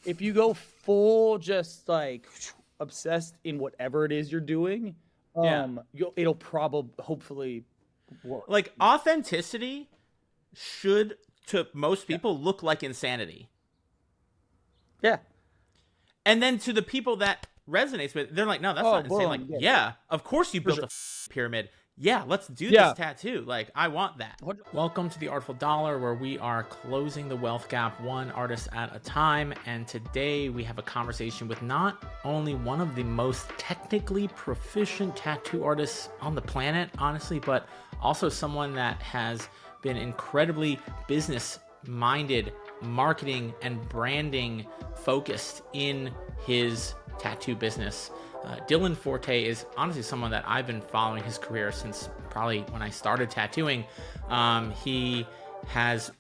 if you go full just like obsessed in whatever it is you're doing, it'll probably hopefully work. Like authenticity should to most people look like insanity. Yeah. And then to the people that resonates with, they're like, no, that's not insane. Like, yeah, of course you built a pyramid. Yeah, let's do this tattoo. Like, I want that. Welcome to the Artful Dollar, where we are closing the wealth gap one artist at a time. And today we have a conversation with not only one of the most technically proficient tattoo artists on the planet, honestly, but also someone that has been incredibly business-minded, marketing and branding focused in his tattoo business. Dillon Forte is honestly someone that I've been following his career since probably when I started tattooing. He has,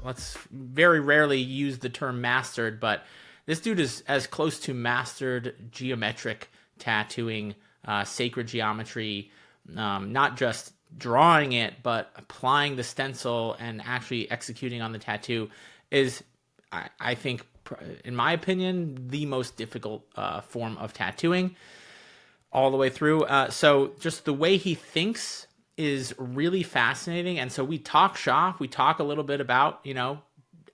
let's very rarely use the term mastered, but this dude is as close to mastered geometric tattooing, sacred geometry, not just drawing it, but applying the stencil and actually executing on the tattoo is, I think, in my opinion, the most difficult form of tattooing all the way through. So just the way he thinks is really fascinating. And so we talk shop, we talk a little bit about,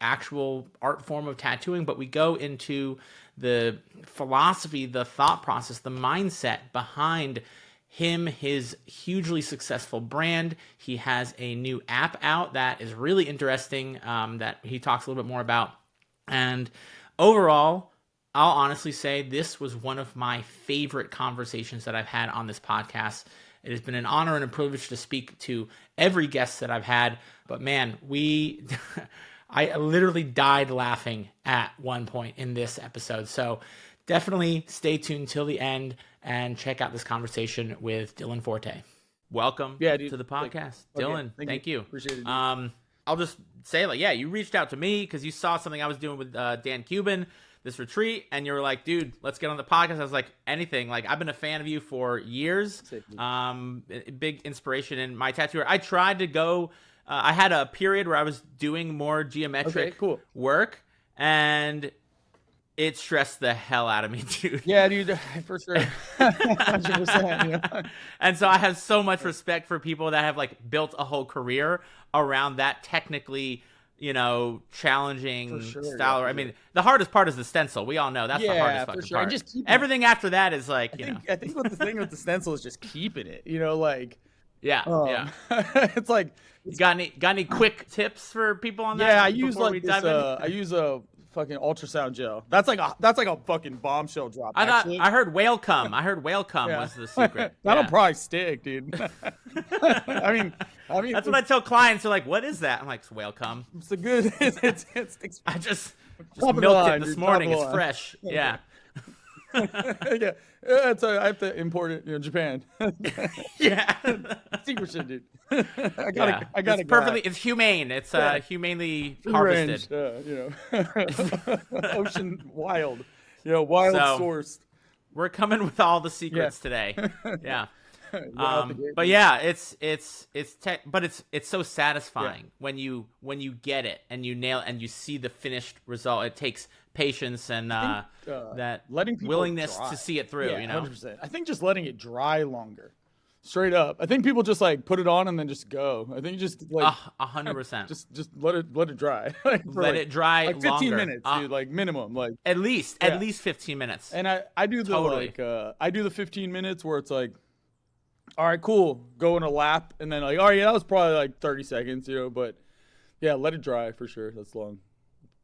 actual art form of tattooing, but we go into the philosophy, the thought process, the mindset behind him, his hugely successful brand. He has a new app out that is really interesting, that he talks a little bit more about. And overall, I'll honestly say this was one of my favorite conversations that I've had on this podcast. It has been an honor and a privilege to speak to every guest that I've had. But man, I literally died laughing at one point in this episode. So definitely stay tuned till the end and check out this conversation with Dillon Forte. Welcome to the podcast. Dillon, thank you. Appreciate it. I'll just say, you reached out to me because you saw something I was doing with Dan Cuban, this retreat, and you were like, dude, let's get on the podcast. I was like, anything. Like, I've been a fan of you for years. Big inspiration in my tattoo. I tried to go, I had a period where I was doing more geometric work, and it stressed the hell out of me, dude. Yeah, dude, for sure. 100%. And so I have so much respect for people that have built a whole career around that technically, challenging style. I mean, the hardest part is the stencil. We all know that's the hardest fucking part. Just everything after that is I think what the thing with the stencil is just keeping it. Yeah. It's like, you got any quick tips for people on that? Yeah, I use I use a fucking ultrasound gel. That's like a fucking bombshell drop. I heard whale cum. Was the secret. That'll probably stick, dude. I mean that's what I tell clients. They're like, "What is that?" I'm like, "It's whale cum." It's a good. It's I just milked it this morning. It's fresh. Yeah. Yeah, I have to import it, Japan. Yeah, secret shit, dude. I got it. Perfectly. It's humane. It's humanely harvested. Ocean wild. Wild sourced. We're coming with all the secrets today. Yeah. But yeah, but it's so satisfying when you get it and you nail it and you see the finished result. It takes patience and that willingness to see it through. 100%. I think just letting it dry longer, straight up. I think people just put it on and then just go. I think just 100%. Just let it dry. Let it dry 15 longer. minutes, dude. Minimum. At least 15 minutes. And I do the I do the 15 minutes where it's all right, cool. Go in a lap, and then that was probably 30 seconds, but yeah, let it dry for sure. That's long.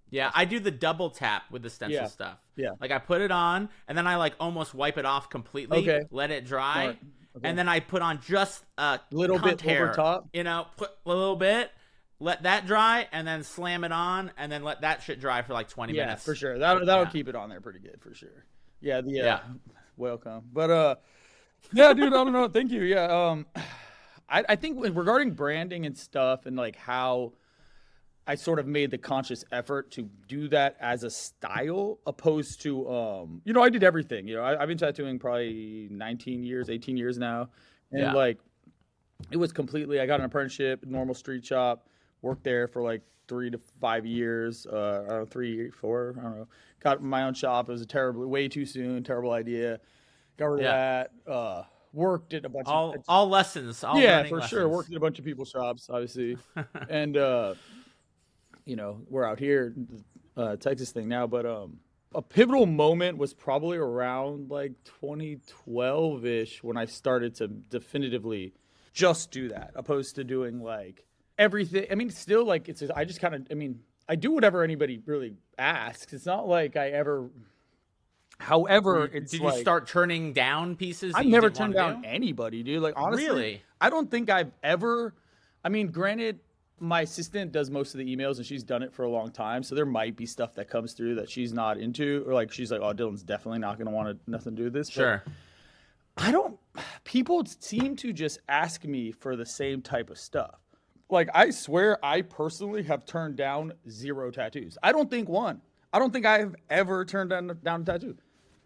Yeah, I do the double tap with the stencil stuff. Yeah. I put it on, and then I almost wipe it off completely, let it dry, and then I put on just a little bit over top. Put a little bit, let that dry, and then slam it on, and then let that shit dry for 20 minutes. Yeah, for sure. That'll keep it on there pretty good for sure. Yeah, welcome. But yeah, dude, I don't know. Thank you. Yeah. I think regarding branding and stuff and how I sort of made the conscious effort to do that as a style opposed to, I did everything, I've been tattooing probably 18 years now. And it was completely, I got an apprenticeship, normal street shop, Worked there for like 3 to 5 years, 3, 4, I don't know. Got my own shop. It was way too soon, terrible idea. Got rid of that. Worked at a bunch of lessons. All for sure. Worked at a bunch of people's shops, obviously. And we're out here, Texas thing now, but a pivotal moment was probably around like 2012-ish when I started to definitively just do that, opposed to doing like everything. I mean, still like I just kind of, I do whatever anybody really asks. It's not like I ever. However, did you start turning down pieces? I've never turned down anybody, dude. Like, honestly, really? I don't think I've ever. Granted, my assistant does most of the emails, and she's done it for a long time. So there might be stuff that comes through that she's not into, or like she's like, "Oh, Dillon's definitely not going to want nothing to do with this." Sure. But people seem to just ask me for the same type of stuff. Like, I swear, I personally have turned down 0 tattoos. I don't think one. I don't think I've ever turned down a tattoo.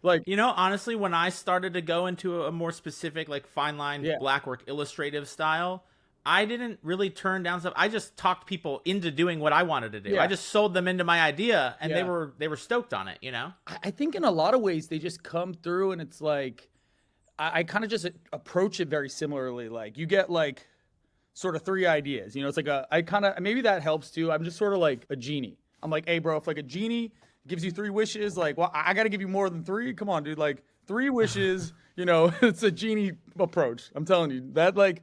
Like, honestly, when I started to go into a more specific, like, fine line, blackwork, illustrative style, I didn't really turn down stuff. I just talked people into doing what I wanted to do. I just sold them into my idea, and they were stoked on it, I think in a lot of ways they just come through, and it's like, I kind of just approach it very similarly. Like, you get like sort of 3 ideas, it's like maybe that helps too. I'm just sort of like a genie. I'm like, hey bro, if like a genie gives you 3 wishes, like, well, I got to give you more than 3. Come on, dude. Like 3 wishes, it's a genie approach. I'm telling you that, like,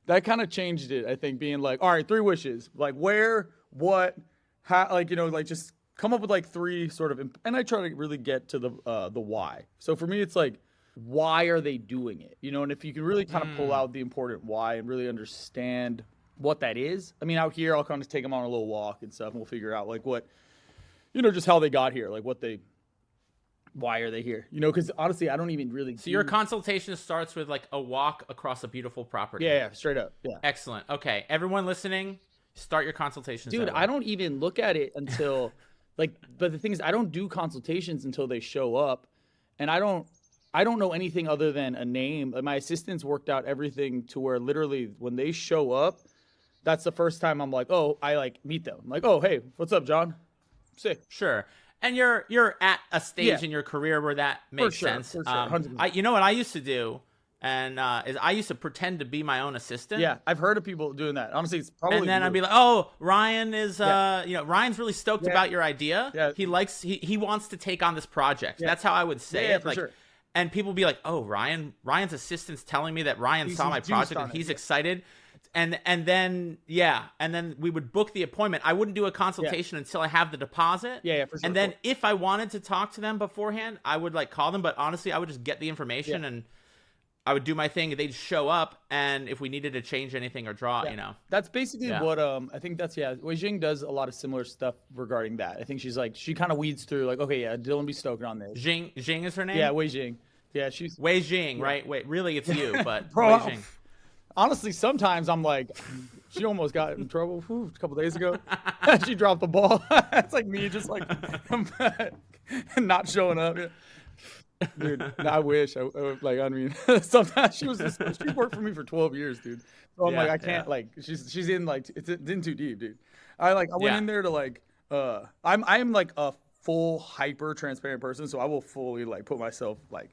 that kind of changed it. I think being like, all right, 3 wishes, like where, what, how, like, like just come up with like 3 sort of, and I try to really get to the why. So for me, it's like, why are they doing it? And if you can really kind of pull out the important why and really understand what that is. Out here, I'll kind of take them on a little walk and stuff, and we'll figure out like what, just how they got here, like why are they here? Because honestly, I don't even really. So your consultation starts with like a walk across a beautiful property. Yeah, straight up. Yeah. Excellent. Okay, everyone listening, start your consultations. Dude, I don't even look at it until but the thing is, I don't do consultations until they show up, and I don't know anything other than a name. Like, my assistants worked out everything to where literally when they show up, that's the first time I'm like, oh, I like meet them. I'm like, oh, hey, what's up, John? Sick. Sure. And you're at a stage in your career where that makes sense. For sure. You know what I used to do, and is I used to pretend to be my own assistant. Yeah, I've heard of people doing that. Honestly, it's probably. And then I'd be like, "Oh, Ryan is, Ryan's really stoked about your idea. Yeah. He wants to take on this project." Yeah. That's how I would say it. For sure. And people would be like, "Oh, Ryan's assistant's telling me that Ryan saw my project and he's excited." And then we would book the appointment. I wouldn't do a consultation until I have the deposit. Yeah, for sure. And then if I wanted to talk to them beforehand, I would like call them. But honestly, I would just get the information and I would do my thing. They'd show up, and if we needed to change anything or draw, that's basically what I think that's Wei Jing does a lot of similar stuff regarding that. I think she kind of weeds through like, okay, Dillon be stoked on this. Jing is her name. Yeah, Wei Jing. Yeah, she's Wei Jing, right? Wait, really, it's you, but Bro, Wei Jing. Honestly, sometimes I'm like, she almost got in trouble a couple days ago. She dropped the ball. It's like me just like not showing up. Dude, I wish. Sometimes she worked for me for 12 years, dude. So I'm like, I can't like. She's in like it's in too deep, dude. I went in there to like. I'm like a full hyper transparent person, so I will fully like put myself like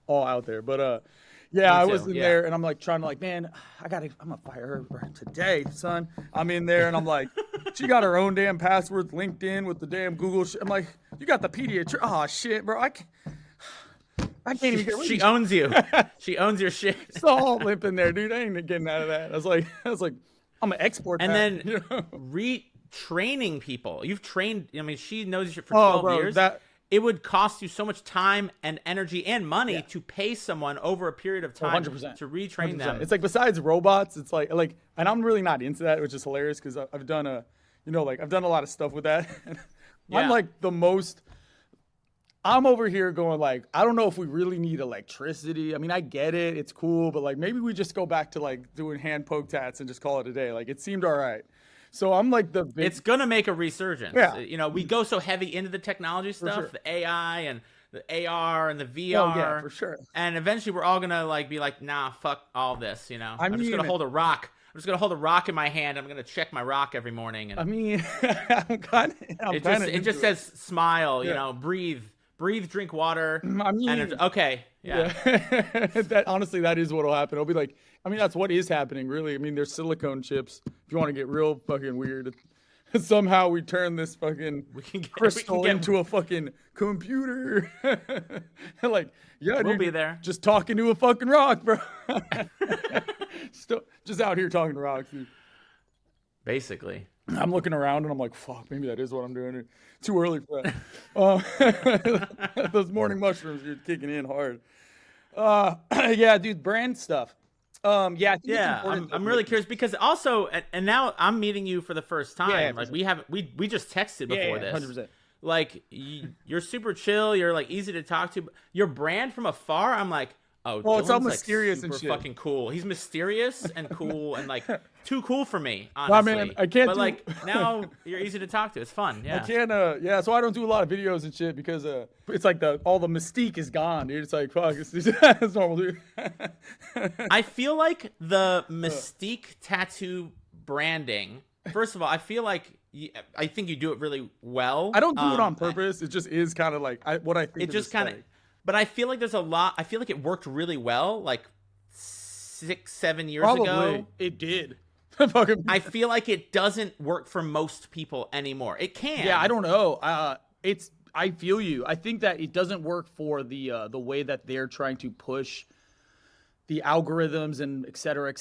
all out there. But I was in there, and I'm like trying to like, man, I'm gonna fire her today, son. I'm in there, and I'm like, she got her own damn passwords linked in with the damn Google. I'm like, you got the pediatrician. Oh shit, bro, I can't even get. She owns you. She owns your shit. It's all limp in there, dude. I ain't getting out of that. I was like, I'm gonna export. And that, then retraining people. You've trained. She knows you for 12 years. It would cost you so much time and energy and money to pay someone over a period of time 100%. To retrain them. It's like besides robots, it's like, and I'm really not into that, which is hilarious because I've done a lot of stuff with that. I'm like I'm over here going like, I don't know if we really need electricity. I get it, it's cool, but like maybe we just go back to like doing hand poke tats and just call it a day. Like it seemed all right. So I'm like it's gonna make a resurgence. Yeah. We go so heavy into the technology stuff, the AI and the AR and the VR. Oh, yeah, for sure. And eventually we're all gonna like be like, nah, fuck all this. I'm just gonna hold a rock just gonna hold a rock in my hand. I'm gonna check my rock every morning. And I mean, it just says smile. You know, breathe, drink water. I mean, and okay, yeah. That honestly, that is what'll happen. It'll be like, I mean, that's what is happening, really. I mean, there's silicone chips. If you want to get real fucking weird, somehow we turn this fucking crystal into a fucking computer. Like, yeah, we'll dude, be there. Just talking to a fucking rock, bro. Just out here talking to rocks, dude. Basically. I'm looking around and I'm like, fuck, maybe that is what I'm doing. Too early for that. Those morning mushrooms are kicking in hard. Yeah, dude, brand stuff. I think it's important. I'm really curious because also, and now I'm meeting you for the first time. Yeah, like we just texted before this. 100%. Like you're super chill. You're like easy to talk to. Your brand from afar, I'm like, oh, well, it's all mysterious and shit. Fucking cool. He's mysterious and cool and like too cool for me. Honestly, man, I can't. But like now you're easy to talk to. It's fun. Yeah, I can't. So I don't do a lot of videos and shit because it's like all the mystique is gone, dude. It's like fuck, it's normal, dude. I feel like the mystique tattoo branding. First of all, I feel like. I think you do it really well. I don't do it on purpose. It just is kind of like what I think. It just kind of, but I feel like there's a lot. I feel like it worked really well, like 6-7 years ago. It did. I feel like it doesn't work for most people anymore. It can. Yeah, I don't know. I feel you. I think that it doesn't work for the way that they're trying to push the algorithms and et cetera,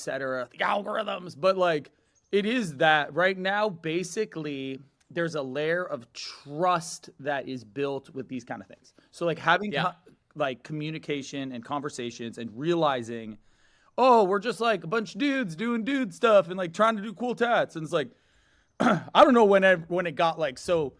the algorithms, but like. It is that right now, basically, there's a layer of trust that is built with these kind of things. So like having like communication and conversations and realizing, oh, we're just like a bunch of dudes doing dude stuff and like trying to do cool tats. And it's like, I don't know when it got like so.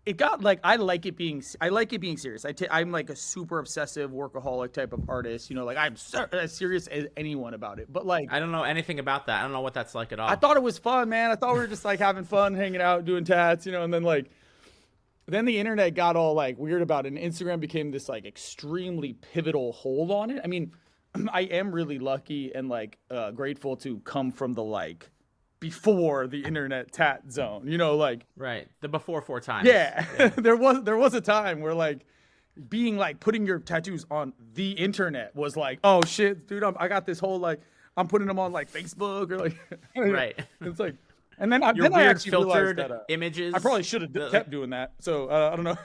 It got like I like it being serious. I'm like a super obsessive workaholic type of artist, you know, like I'm as serious as anyone about it. But like I don't know anything about that. I don't know what that's like at all. I thought it was fun, man. I thought we were just like having fun, hanging out, doing tats, you know, and then the internet got all like weird about it, and Instagram became this like extremely pivotal hold on it. I mean, I am really lucky and like grateful to come from the like before the internet tat zone, you know, like right, the before 4 times. Yeah. there was a time where like being like putting your tattoos on the internet was like, oh shit, dude, I got this whole like I'm putting them on like Facebook or like right. It's like, and then I actually filtered realized that, images. I probably should have kept doing that. So I don't know.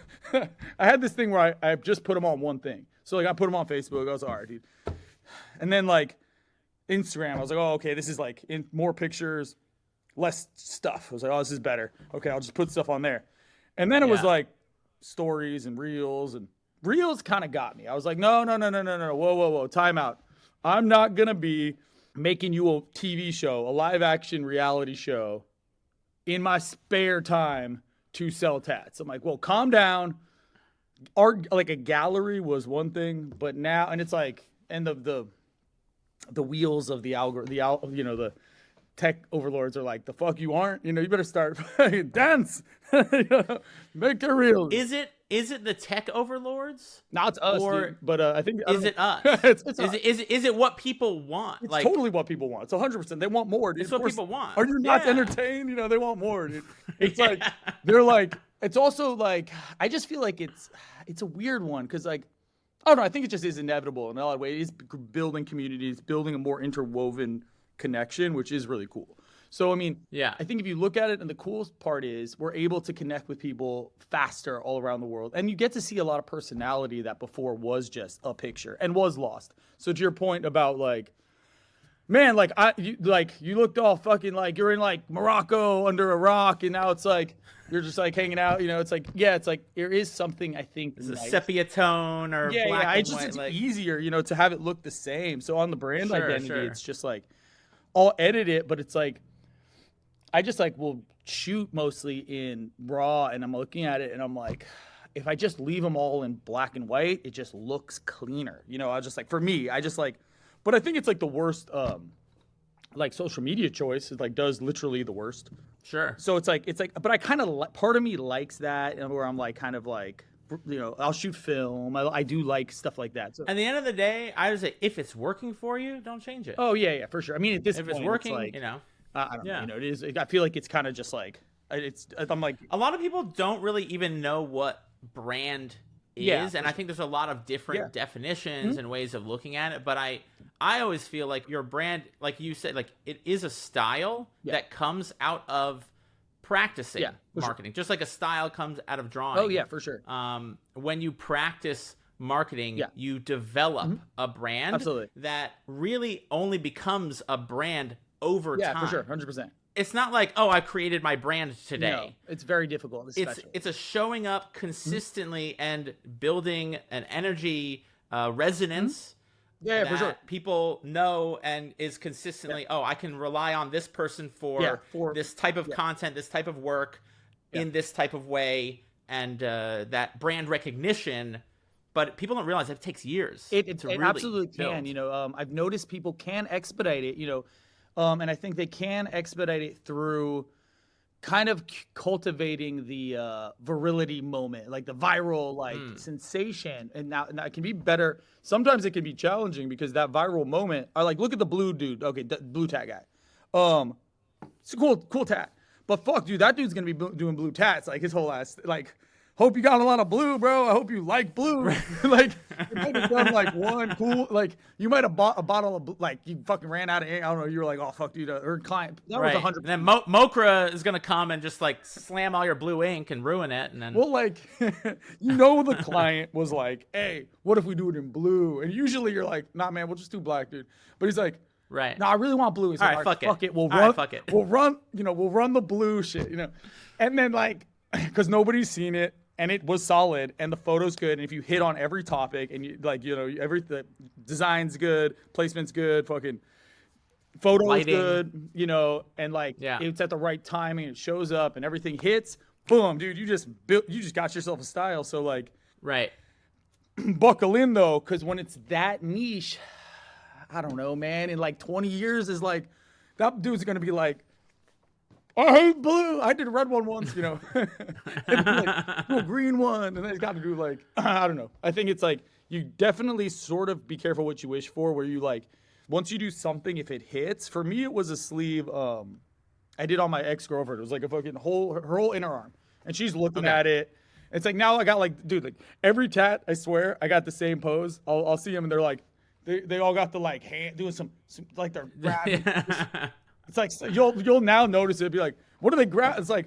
I had this thing where I just put them on one thing. So like I put them on Facebook. I was like, all right, dude. And then like Instagram, I was like, oh okay, this is like in more pictures. Less stuff. I was like, oh, this is better. Okay, I'll just put stuff on there. And then it was like stories and reels kind of got me. I was like, no. Whoa. Time out. I'm not going to be making you a TV show, a live action reality show in my spare time to sell tats. I'm like, well, calm down. Art, like a gallery was one thing, but now, and it's like, and the wheels of the algorithm, you know, the tech overlords are like, the fuck you aren't, you know, you better start dance. You know, make it real. Is it the tech overlords? No, it's us, dude. But I think is it us? Is it what people want? It's like totally what people want. It's 100%. They want more, dude. It's what people want. Are you not entertained? You know, they want more, dude. It's like they're like, it's also like, I just feel like it's a weird one because like, I don't know, I think it just is inevitable in a lot of ways. It's building communities, building a more interwoven connection, which is really cool. So I mean, I think if you look at it, and the coolest part is we're able to connect with people faster all around the world, and you get to see a lot of personality that before was just a picture and was lost. So to your point about like, man, like you looked all fucking like you're in like Morocco under a rock, and now it's like you're just like hanging out, you know. It's like it's like there is something I think it's nice. A sepia tone or black and white, it's like easier, you know, to have it look the same. So on the brand identity, it's just like I'll edit it, but it's like I just like will shoot mostly in RAW, and I'm looking at it and I'm like, if I just leave them all in black and white, it just looks cleaner. You know, I just like, for me, I just like, but I think it's like the worst, like social media choice is like does literally the worst. Sure. So it's like, but I kind of, part of me likes that, and where I'm like, kind of like, I'll shoot film. I do like stuff like that. So at the end of the day, I would say if it's working for you, don't change it. Oh yeah, for sure. I mean, at this if point, it's working, it's like, I don't know. It is. I feel like it's kind of just like I'm like, a lot of people don't really even know what brand is, and I think there's a lot of different definitions and ways of looking at it. But I always feel like your brand, like you said, like it is a style that comes out of practicing marketing, just like a style comes out of drawing. Oh yeah, for sure. When you practice marketing, you develop a brand that really only becomes a brand over time. Yeah, for sure, 100%. It's not like, oh, I created my brand today. No, it's very difficult. It's a showing up consistently and building an energy resonance. Yeah, for sure. People know and is consistently, oh, I can rely on this person for this type of content, this type of work, in this type of way, and that brand recognition. But people don't realize that it takes years. It really absolutely can. I've noticed people can expedite it. And I think they can expedite it through kind of cultivating the virility moment, like the viral sensation. And now it can be better. Sometimes it can be challenging because that viral moment, I like, look at the blue dude. Okay, the blue tat guy. It's a cool tat. But fuck, dude, that dude's gonna be doing blue tats like his whole ass. Like, hope you got a lot of blue, bro. I hope you like blue. Like, you might have done like one cool, like you might have bought a bottle of, like you fucking ran out of ink. I don't know. You were like, oh fuck, dude, or client. That was 100%. And then Mokra is gonna come and just like slam all your blue ink and ruin it. And then, well, like, the client was like, hey, what if we do it in blue? And usually you're like, nah, man, we'll just do black, dude. But he's like, right. No, I really want blue. He's like, all right, fuck it. We'll run the blue shit, And then like, because nobody's seen it. And it was solid, and the photo's good. And if you hit on every topic, and the design's good, placement's good, fucking photo's lighting. Good, and like it's at the right timing, it shows up, and everything hits. Boom, dude, you just got yourself a style. So like, buckle in though, because when it's that niche, I don't know, man. In like 20 years, is like that dude's gonna be like, I hate blue. I did a red one once, and like, do a green one, and then he's got to do like, I don't know. I think it's like you definitely sort of be careful what you wish for. Where you like, once you do something, if it hits. For me, it was a sleeve. I did on my ex-girlfriend. It was like a fucking her whole inner arm, and she's looking at it. It's like now I got like, dude, like every tat. I swear I got the same pose. I'll see them, and they're like, they all got the like hand doing some like they're grabbing. It's like you'll now notice it. Be like, what do they grab? It's like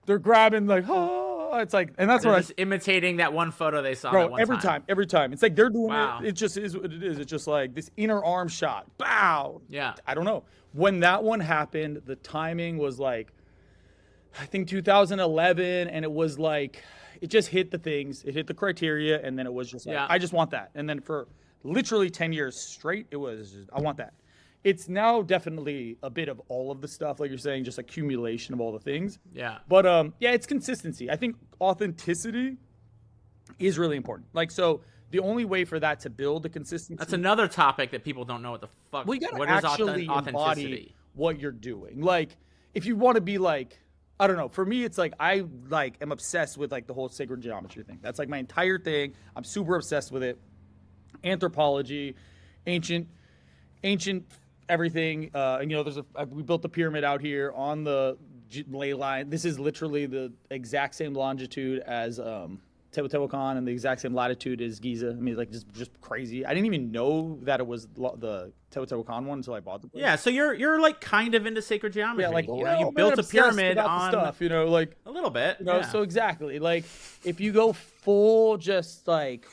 they're grabbing like, oh, it's like, and that's what just imitating that one photo they saw. Bro, every time. It's like they're doing it. It just is what it is. It's just like this inner arm shot. Bow. Yeah. I don't know when that one happened. The timing was like, I think 2011, and it was like it just hit the things. It hit the criteria, and then it was just like, I just want that. And then for literally 10 years straight, it was just, I want that. It's now definitely a bit of all of the stuff, like you're saying, just accumulation of all the things. Yeah. But it's consistency. I think authenticity is really important. Like, so the only way for that to build the consistency. That's another topic that people don't know what the fuck. Well, you gotta what actually is authenticity? What you're doing. Like, if you want to be like, I don't know. For me, it's like I like am obsessed with like the whole sacred geometry thing. That's like my entire thing. I'm super obsessed with it. Anthropology, ancient everything. And we built the pyramid out here on the ley line. This is literally the exact same longitude as Teotihuacan and the exact same latitude as Giza. I mean, like just crazy. I didn't even know that it was the Teotihuacan one until I bought the place. Yeah, so you're like kind of into sacred geometry. Yeah, like you built a pyramid on stuff, like a little bit. So exactly. Like if you go full just like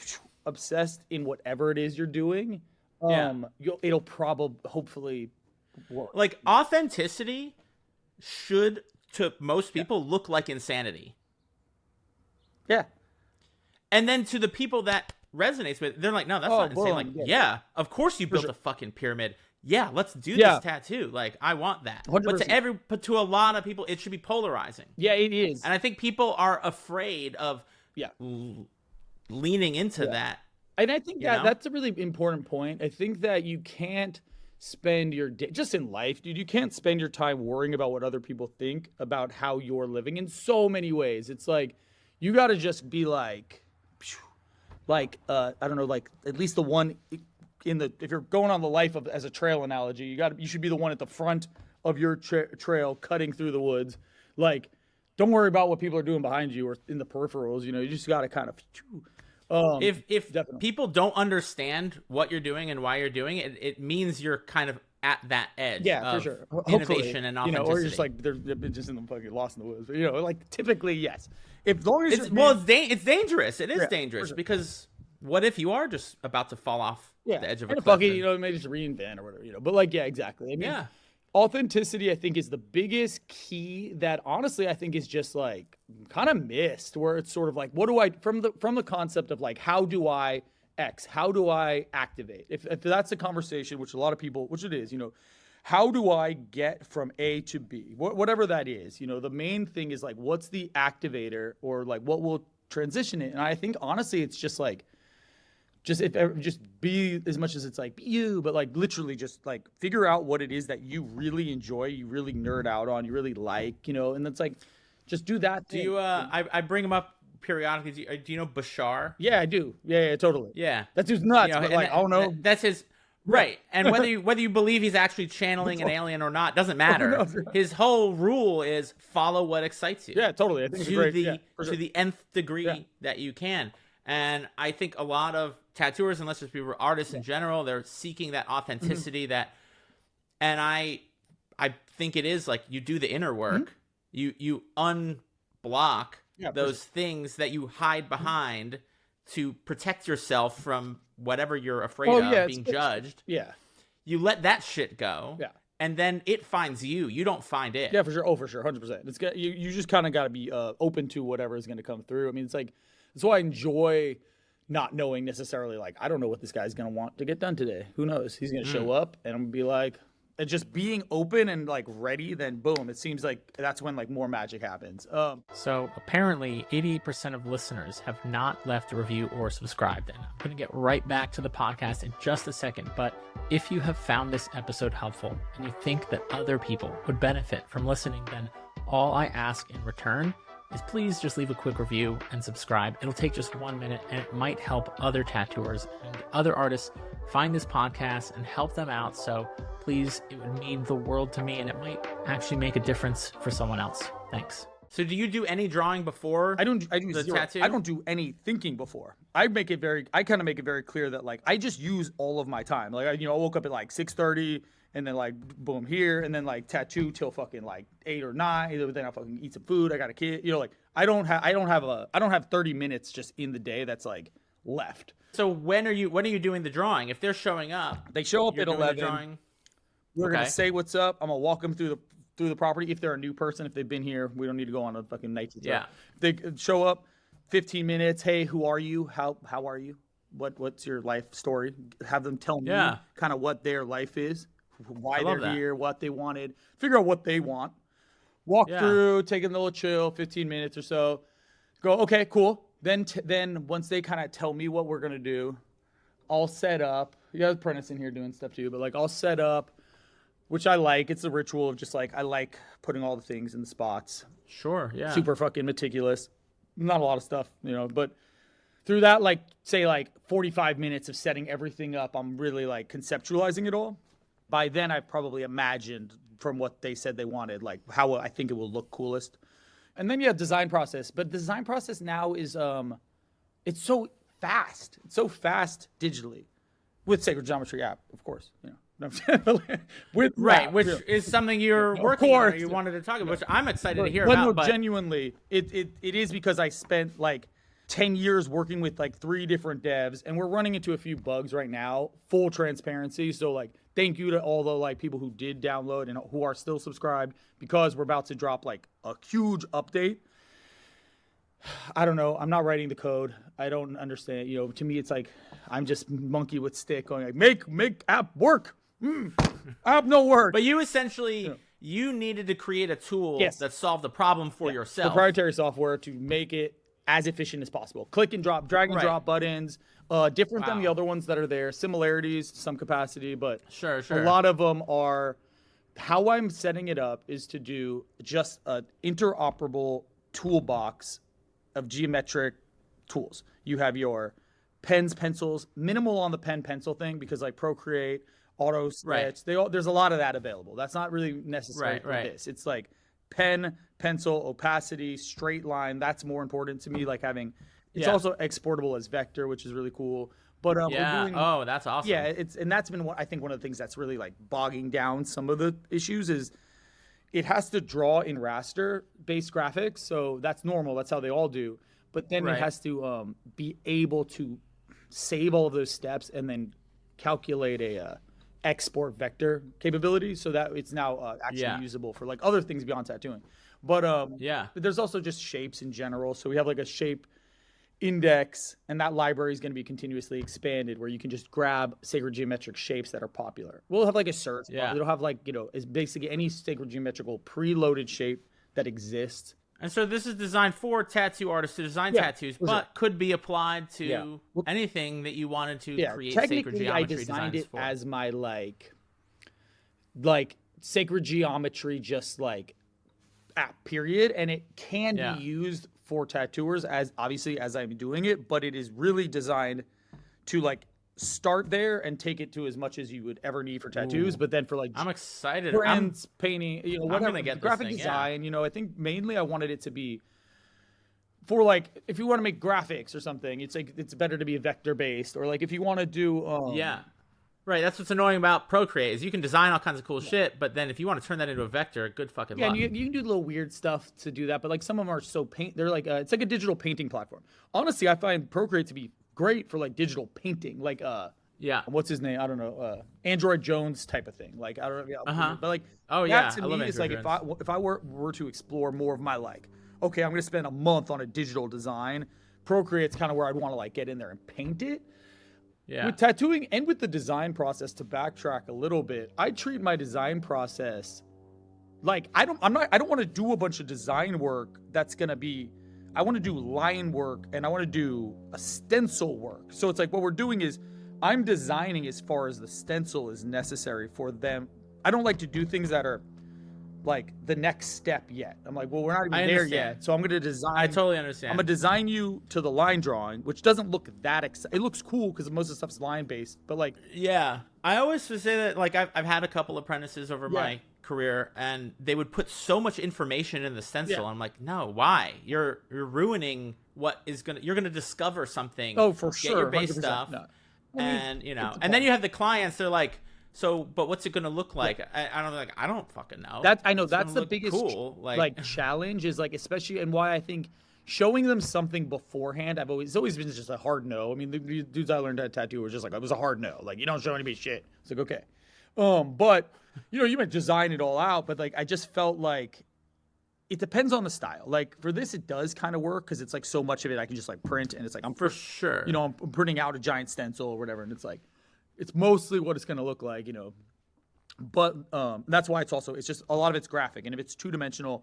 obsessed in whatever it is you're doing, it'll probably hopefully work. Like authenticity should to most people look like insanity. Yeah. And then to the people that resonates with, they're like, no, that's not insane. Like, of course you built a fucking pyramid. Yeah, let's do this tattoo. Like, I want that. 100%. But to a lot of people, it should be polarizing. Yeah, it is. And I think people are afraid of leaning into that. And I think that's a really important point. I think that you can't spend your day, just in life, dude, you can't spend your time worrying about what other people think about how you're living in so many ways. It's like, you got to just be like, like I don't know, like at least the one if you're going on the life of as a trail analogy, you should be the one at the front of your trail cutting through the woods. Like, don't worry about what people are doing behind you or in the peripherals. You just got to kind of. If people don't understand what you're doing and why you're doing it, it means you're kind of at that edge. Yeah, for sure. Innovation and authenticity. Or you're just like they're just in the fucking lost in the woods. But like typically, yes. As long as it's dangerous. It is dangerous because what if you are just about to fall off the edge of a cliff? Maybe just reinvent or whatever. But like, yeah, exactly. I mean, authenticity, I think, is the biggest key that honestly I think is just like kind of missed, where it's sort of like, what do I from the concept of like, how do I activate? If that's a conversation, which a lot of people, which it is, how do I get from A to B? Whatever that is, the main thing is like, what's the activator or like what will transition it? And I think honestly, it's just like, just be as much as it's like be you, but like literally just like figure out what it is that you really enjoy, you really nerd out on, you really like, and it's like, just do that. Do you? I bring him up periodically. Do you know Bashar? Yeah, I do. Yeah, totally. Yeah, that dude's nuts. But like, I don't know. That's his. Right, and whether you believe he's actually channeling an alien or not doesn't matter. His whole rule is follow what excites you. Yeah, totally. I think to the nth degree that you can. And I think a lot of tattooers, and let's just be artists in general, they're seeking that authenticity. And I think it is like you do the inner work, you unblock those things that you hide behind to protect yourself from whatever you're afraid of being judged. Yeah, you let that shit go. Yeah. And then it finds you. You don't find it. Yeah, for sure. Oh, for sure. 100%. It's got, you just kind of got to be open to whatever is going to come through. I mean, it's like, that's why I enjoy not knowing necessarily, like, I don't know what this guy's going to want to get done today. Who knows? He's going to show up and I'm going to be like, and just being open and like ready, then boom, it seems like that's when like more magic happens. So apparently 88% of listeners have not left a review or subscribed. And I'm going to get right back to the podcast in just a second. But if you have found this episode helpful and you think that other people would benefit from listening, then all I ask in return is please just leave a quick review and subscribe. It'll take just 1 minute and it might help other tattooers and other artists find this podcast and help them out. So please, it would mean the world to me and it might actually make a difference for someone else. Thanks. So do you do any drawing before? I do the tattoo. I don't do any thinking before. I kind of make it very clear that like I just use all of my time. Like I woke up at like 6:30 and then like boom here and then like tattoo till fucking like 8 or 9. Then I fucking eat some food. I got a kid. Like I don't have 30 minutes just in the day that's like left. So when are you doing the drawing? If they're showing up, they show up at 11. We're gonna say what's up. I'm gonna walk them through the property. If they're a new person, if they've been here, we don't need to go on a fucking night tour. Yeah. They show up, 15 minutes. Hey, who are you? How are you? What's your life story? Have them tell me kind of what their life is, why they're here, what they wanted. Figure out what they want. Walk through, take a little chill, 15 minutes or so. Go, okay, cool. Then once they kind of tell me what we're gonna do, I'll set up. You got Prentice in here doing stuff too, but like I'll set up. Which I like. It's a ritual of just like, I like putting all the things in the spots. Sure, yeah. Super fucking meticulous. Not a lot of stuff, but through that, like, say like 45 minutes of setting everything up, I'm really like conceptualizing it all. By then, I've probably imagined from what they said they wanted, like how I think it will look coolest. And then, design process. But the design process now is, it's so fast. It's so fast digitally. With Sacred Geometry app, of course, which is something you're working on, or you wanted to talk about, which I'm excited to hear about. No, genuinely, it is because I spent like 10 years working with like 3 different devs, and we're running into a few bugs right now. Full transparency, so like thank you to all the like people who did download and who are still subscribed, because we're about to drop like a huge update. I don't know. I'm not writing the code. I don't understand. To me, it's like I'm just monkey with stick going like make app work. App no work. But you essentially you needed to create a tool that solved the problem for yourself. Proprietary software to make it as efficient as possible. Click and drop, drag and drop buttons. Different than the other ones that are there. Similarities to some capacity, but sure. A lot of them are. How I'm setting it up is to do just an interoperable toolbox of geometric tools. You have your pens, pencils, minimal on the pen pencil thing because like Procreate, Auto Sketch, there's a lot of that available. That's not really necessary for this. It's like pen, pencil, opacity, straight line. That's more important to me. Like having, it's also exportable as vector, which is really cool. But we're doing, that's awesome. Yeah, and that's been I think one of the things that's really like bogging down some of the issues is it has to draw in raster based graphics. So that's normal. That's how they all do. But then it has to be able to save all of those steps and then calculate a export vector capability so that it's now actually usable for like other things beyond tattooing. But there's also just shapes in general. So we have like a shape index, and that library is going to be continuously expanded where you can just grab sacred geometric shapes that are popular. We'll have like a search. It'll have like, it's basically any sacred geometrical preloaded shape that exists. And so this is designed for tattoo artists to design tattoos, but could be applied to anything that you wanted to create sacred geometry. I designed it as my like sacred geometry, just like app period, and it can be used for tattooers as obviously as I'm doing it, but it is really designed to like start there and take it to as much as you would ever need for tattoos. But then for like I'm excited, brands, painting, whatever, I'm gonna get graphic design, I think mainly I wanted it to be for like if you want to make graphics or something, it's like it's better to be vector based, or like if you want to do right, that's what's annoying about Procreate is you can design all kinds of cool shit, but then if you want to turn that into a vector, good fucking luck. And you can do little weird stuff to do that, but like some of them are so they're like it's like a digital painting platform. Honestly, I find Procreate to be great for like digital painting, like what's his name? I don't know, Android Jones type of thing. Like I don't know, but like that to me is like if I were to explore more of my like, okay, I'm gonna spend a month on a digital design. Procreate's kind of where I'd want to like get in there and paint it. Yeah. With tattooing and with the design process, to backtrack a little bit, I treat my design process like I don't want to do a bunch of design work that's gonna be. I want to do line work and I want to do a stencil work. So it's like what we're doing is I'm designing as far as the stencil is necessary for them. I don't like to do things that are like the next step yet. I'm like, well, we're not even there yet. So I'm going to design. I totally understand. I'm going to design you to the line drawing, which doesn't look that exciting. It looks cool because most of the stuff's line based, but like. Yeah. I always say that like I've had a couple apprentices over my career and they would put so much information in the stencil. I'm like, no, why? You're ruining what is you're gonna discover something. Oh, for sure. Get your base stuff. No. And and then you have the clients, they're like, so, but what's it gonna look like? I don't fucking know. I know that's the biggest like challenge is like, especially, and why I think showing them something beforehand, it's always been just a hard no. I mean, the dudes I learned how to tattoo were just like, it was a hard no. Like, you don't show anybody shit. It's like, okay. But you might design it all out, but like, I just felt like it depends on the style. Like for this, it does kind of work because it's like so much of it I can just like print, and it's like I'm printing out a giant stencil or whatever, and it's like it's mostly what it's gonna look like, But that's why it's just a lot of it's graphic, and if it's 2-dimensional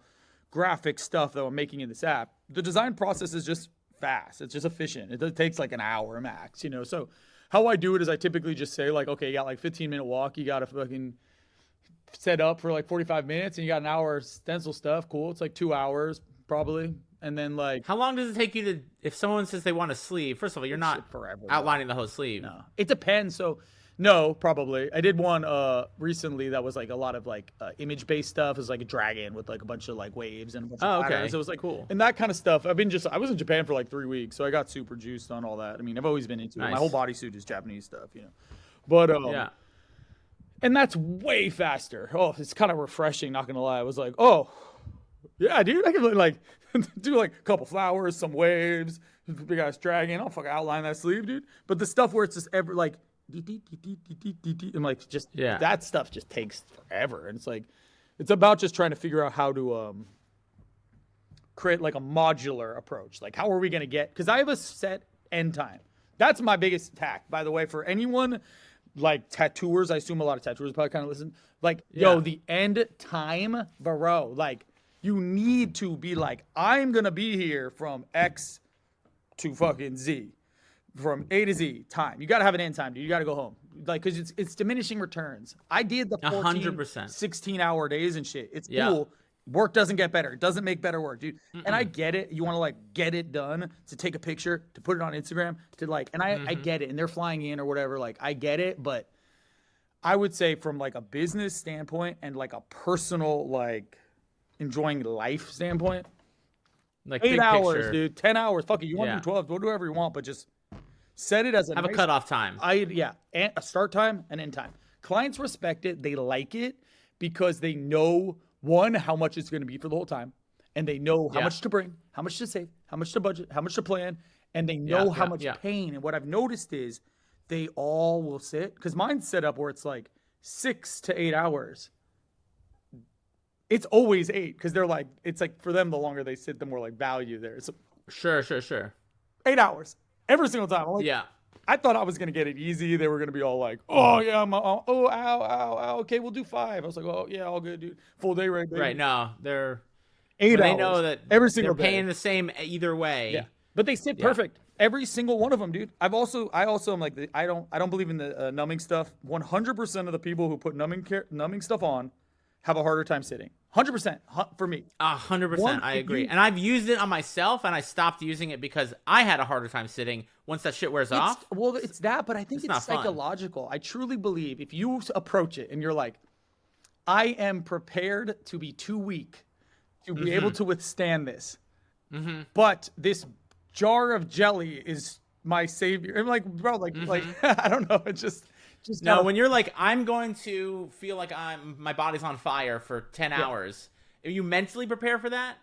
graphic stuff that I'm making in this app, the design process is just fast. It's just efficient. It takes like an hour max, So how I do it is I typically just say like, okay, you got like 15-minute walk, you got to fucking set up for like 45 minutes, and you got an hour stencil stuff. Cool. It's like 2 hours probably. And then like, how long does it take you to, if someone says they want a sleeve, first of all, you're not outlining the whole sleeve. No, it depends. So no, probably. I did one recently that was like a lot of like image-based stuff. It was like a dragon with like a bunch of like waves and a bunch of patterns. So it was like cool. And that kind of stuff. I was in Japan for like 3 weeks, so I got super juiced on all that. I mean, I've always been into it. My whole bodysuit is Japanese stuff, But and that's way faster. Oh, it's kind of refreshing, not gonna lie. I was like, oh yeah, dude, I can like do like a couple flowers, some waves, big ass dragon. I'll fucking outline that sleeve, dude. But the stuff where it's just like and like just that stuff just takes forever. And it's like it's about just trying to figure out how to create like a modular approach. Like how are we gonna get, because I have a set end time. That's my biggest tack, by the way, for anyone like tattooers. I assume a lot of tattooers probably kind of listen. Like, yo, the end time, bro. Like, you need to be like, I'm gonna be here from X to fucking Z, from A to Z time. You gotta have an end time, dude. You gotta go home, like, cause it's diminishing returns. I did the 14, 16-hour days and shit. It's cool. Work doesn't get better. It doesn't make better work, dude. And I get it. You want to like get it done, to take a picture, to put it on Instagram, to like, and I get it. And they're flying in or whatever. Like, I get it. But I would say from like a business standpoint and like a personal, like enjoying life standpoint, like 8 hours, picture. dude, 10 hours. Fuck it. You want to do 12, do whatever you want, but just set it as a have a cutoff time. And a start time and end time. Clients respect it. They like it because they know, one, how much it's going to be for the whole time. And they know how much to bring, how much to save, how much to budget, how much to plan. And they know how much pain. And what I've noticed is they all will sit, because mine's set up where it's like 6 to 8 hours. It's always 8 because they're like, it's like for them, the longer they sit, the more like value there. So Sure. 8 hours every single time. I'm like, I thought I was going to get it easy. They were going to be all like, oh, yeah, ow, okay, we'll do 5. I was like, oh, yeah, all good, dude. Full day rate, baby. Right, no, they're 8 hours. They know that every single they're paying day. the same either way. Yeah, but they sit perfect. Every single one of them, dude. I also am like, I don't believe in the numbing stuff. 100% of the people who put numbing stuff on have a harder time sitting. 100% for me. 100%. I agree. And I've used it on myself, and I stopped using it because I had a harder time sitting once that shit wears off. Well, it's that, but I think it's psychological. Fun. I truly believe if you approach it and you're like, I am prepared to be too weak to be able to withstand this. But this jar of jelly is my savior. I'm like, bro, like I don't know. It's just no, when you're like, I'm going to feel like my body's on fire for 10 hours. If you mentally prepare for that,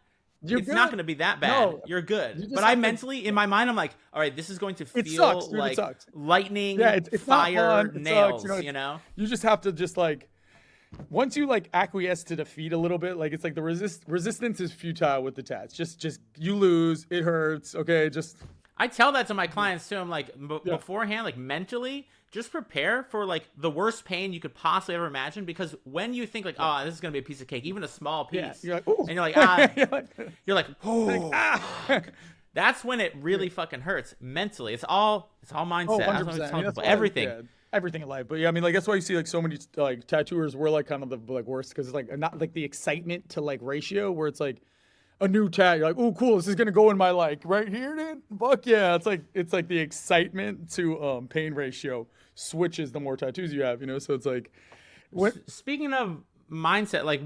it's not going to be that bad. No, you're good. But I mentally, in my mind, I'm like, all right, this is going to feel like lightning, it's fire, nails, you know? You just have to just like, once you like acquiesce to defeat a little bit, like it's like the resistance is futile with the tats. Just you lose, it hurts. Okay, just. I tell that to my clients too. I'm like, beforehand, like mentally, just prepare for like the worst pain you could possibly ever imagine. Because when you think like, oh, this is gonna be a piece of cake, even a small piece, you're like, ooh. and you're like, you're like, oh, that's when it really fucking hurts mentally. It's all mindset. Oh, 100%. Everything. Everything in life. But yeah, I mean, like that's why you see like so many like tattooers were like kind of the like worst, because it's like not like the excitement to like ratio where it's like a new tat, you're like, oh cool, this is gonna go in my like right here, dude. Fuck yeah. It's like the excitement to pain ratio switches the more tattoos you have, you know. So it's like speaking of mindset, like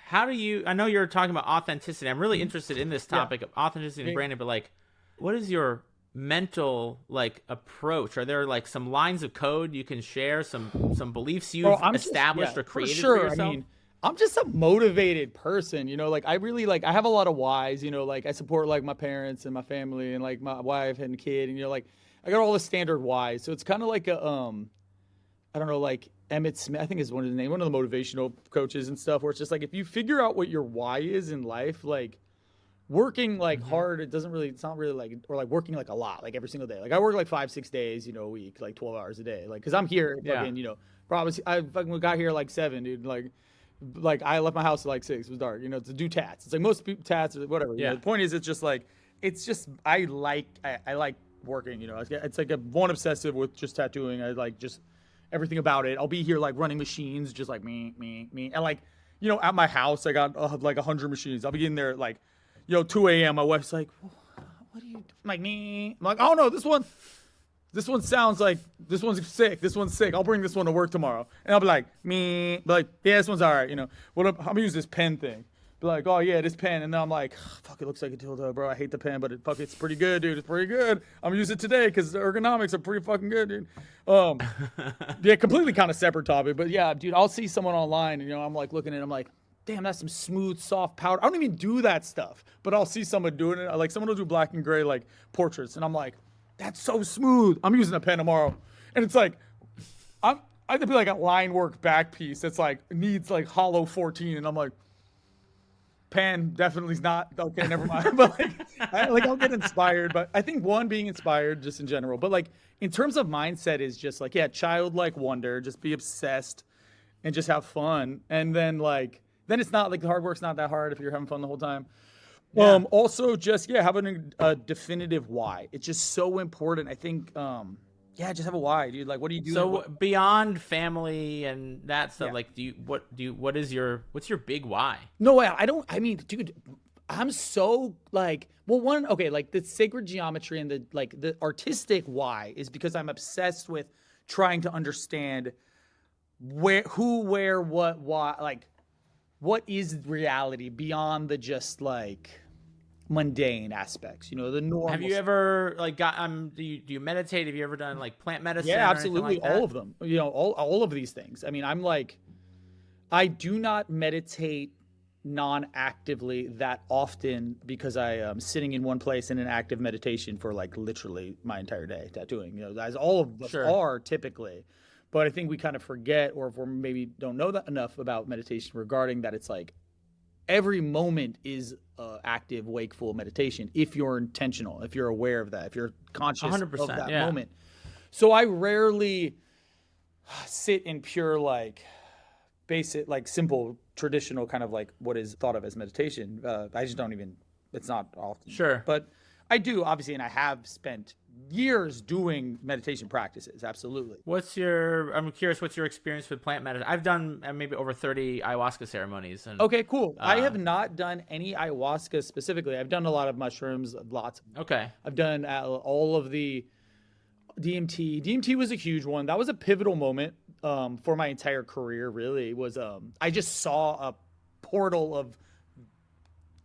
how do you, I know you're talking about authenticity. I'm really interested in this topic of authenticity and branding, but like what is your mental like approach? Are there like some lines of code you can share, some beliefs you've established or created for yourself? I mean, I'm just a motivated person, you know, like I really like, I have a lot of whys, you know, like I support like my parents and my family and like my wife and kid, and you know, like I got all the standard whys. So it's kind of like a, I don't know, like Emmett Smith, I think is one of the motivational coaches and stuff, where it's just like, if you figure out what your why is in life, like working like hard, it's not really like, or like working like a lot, like every single day. Like I work like 5-6 days, you know, a week, like 12 hours a day. Like, cause I'm here, fucking, you know, probably I fucking got here like 7, dude. Like I left my house at like 6. It was dark, you know, to do tats. It's like most people tats or whatever. You know, the point is, it's just I like working, you know. It's like one obsessive with just tattooing. I like just everything about it. I'll be here like running machines, just like me. And like, you know, at my house, I got like 100 machines. I'll be in there at like, you know, 2 a.m. My wife's like, what are you doing? I'm like, me. I'm like, oh no, this one sounds like, this one's sick. I'll bring this one to work tomorrow. And I'll be like, me. Be like, yeah, this one's all right, you know. I'm going to use this pen thing. Be like, oh, yeah, this pen. And then I'm like, fuck, it looks like a dildo, bro. I hate the pen, but it's pretty good, dude. It's pretty good. I'm going to use it today because the ergonomics are pretty fucking good, dude. Yeah, completely kind of separate topic. But, yeah, dude, I'll see someone online, and, you know, I'm, like, looking at it. I'm like, damn, that's some smooth, soft powder. I don't even do that stuff. But I'll see someone doing it. Like, someone will do black and gray, like, portraits. And I'm like, that's so smooth. I'm using a pen tomorrow. And it's like, I have to be like a line work back piece that's like, needs like hollow 14. And I'm like, pen definitely is not, okay, never mind. But like, I'll get inspired. But I think being inspired just in general. But like, in terms of mindset is just like, yeah, childlike wonder, just be obsessed and just have fun. And then then it's not like the hard work's not that hard if you're having fun the whole time. Yeah. Also just, having a definitive why. It's just so important. I think Yeah, just have a why, dude. Like, what do you do? So beyond family and that stuff, like, what's your big why? No way. I mean, dude, I'm so like, well, like the sacred geometry and the artistic why is because I'm obsessed with trying to understand where, what, why, like, what is reality beyond the just like mundane aspects, the normal. Have you ever like got do you meditate? Have you ever done like plant medicine? Yeah, absolutely. Like all of them, all of these things. I mean, I do not meditate non-actively that often because I am sitting in one place in an active meditation for like literally my entire day tattooing, as all of us are typically. But I think we kind of forget, or if we maybe don't know that enough about meditation regarding that, it's like every moment is active, wakeful meditation if you're intentional, if you're aware of that, if you're conscious 100%, of that moment. So I rarely sit in pure, like, basic, like, simple, traditional kind of like what is thought of as meditation. I just don't even, it's not often. Sure. But I do, obviously, and I have spent years doing meditation practices. Absolutely. I'm curious, what's your experience with plant medicine? I've done maybe over 30 ayahuasca ceremonies. Okay, cool. I have not done any ayahuasca specifically. I've done a lot of mushrooms, lots. Okay. I've done all of the DMT. DMT was a huge one. That was a pivotal moment for my entire career, really. It was I just saw a portal of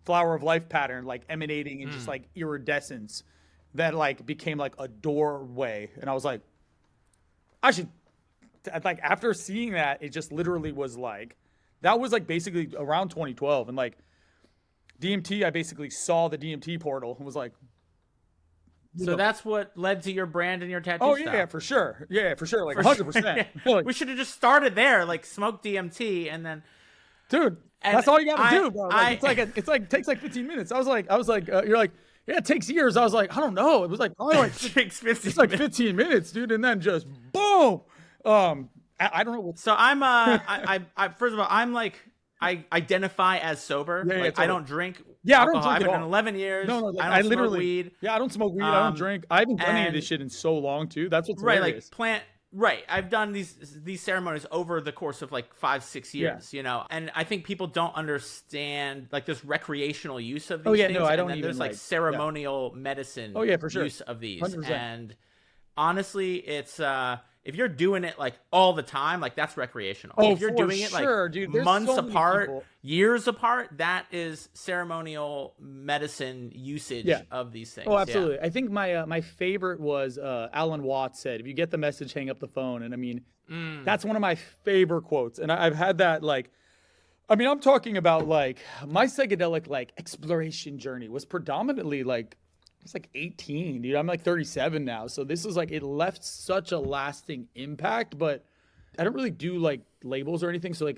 flower of life pattern like emanating in just like iridescence that like became like a doorway, and I was like, I should, like, after seeing that, it just literally was like, that was like basically around 2012, and like DMT, I basically saw the DMT portal and was like, so that's what led to your brand and your tattoo oh style. Yeah, for sure. Yeah, for sure. Like 100%. Like, we should have just started there, like smoke DMT and then, dude, that's all you got to do, bro. Like, it takes like 15 minutes. I was like, you're like, yeah, it takes years. I was like, I don't know. It was like probably like takes 15 it's like 15 minutes, dude, and then just boom. I don't know. So I'm I first of all, I'm like, I identify as sober. Yeah, like, totally. I don't drink. Yeah, alcohol. I don't drink I've been at in all. 11 years. No, like, I don't literally smoke weed. Yeah, I don't smoke weed. I don't drink. I haven't done any of this shit in so long too. That's what's hilarious. Like plant. Right. I've done these ceremonies over the course of like 5-6 years, and I think people don't understand like this recreational use of these things. No, I don't and then even there's like ceremonial medicine for sure. use of these. 100%. And honestly, it's if you're doing it like all the time, like that's recreational. If you're doing it like dude, months so apart, years apart, that is ceremonial medicine usage of these things. Oh, absolutely. Yeah. I think my favorite was Alan Watts said, "If you get the message, hang up the phone." And I mean, that's one of my favorite quotes. And I've had that like, I mean, I'm talking about like my psychedelic like exploration journey was predominantly like, it's like 18, dude. I'm like 37 now. So this is like, it left such a lasting impact, but I don't really do like labels or anything. So like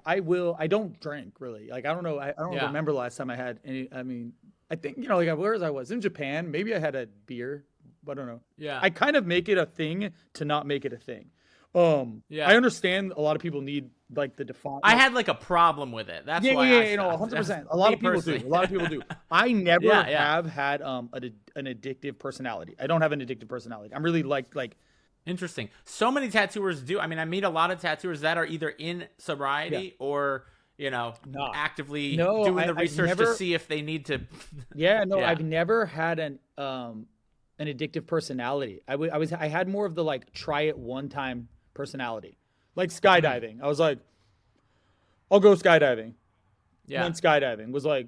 I don't drink really. Like, I don't know. I don't remember the last time I had any, I mean, I think, like where I was in Japan, maybe I had a beer, but I don't know. Yeah. I kind of make it a thing to not make it a thing. I understand a lot of people need like the define. I had like a problem with it. That's why. Yeah, 100%. A lot of people do. A lot of people do. I never have had an addictive personality. I don't have an addictive personality. I'm really like. Interesting. So many tattooers do. I mean, I meet a lot of tattooers that are either in sobriety or actively doing the research to see if they need to. I've never had an addictive personality. I had more of the like try it one time personality, like skydiving. I was like, I'll go skydiving. Yeah. Went skydiving. Was like,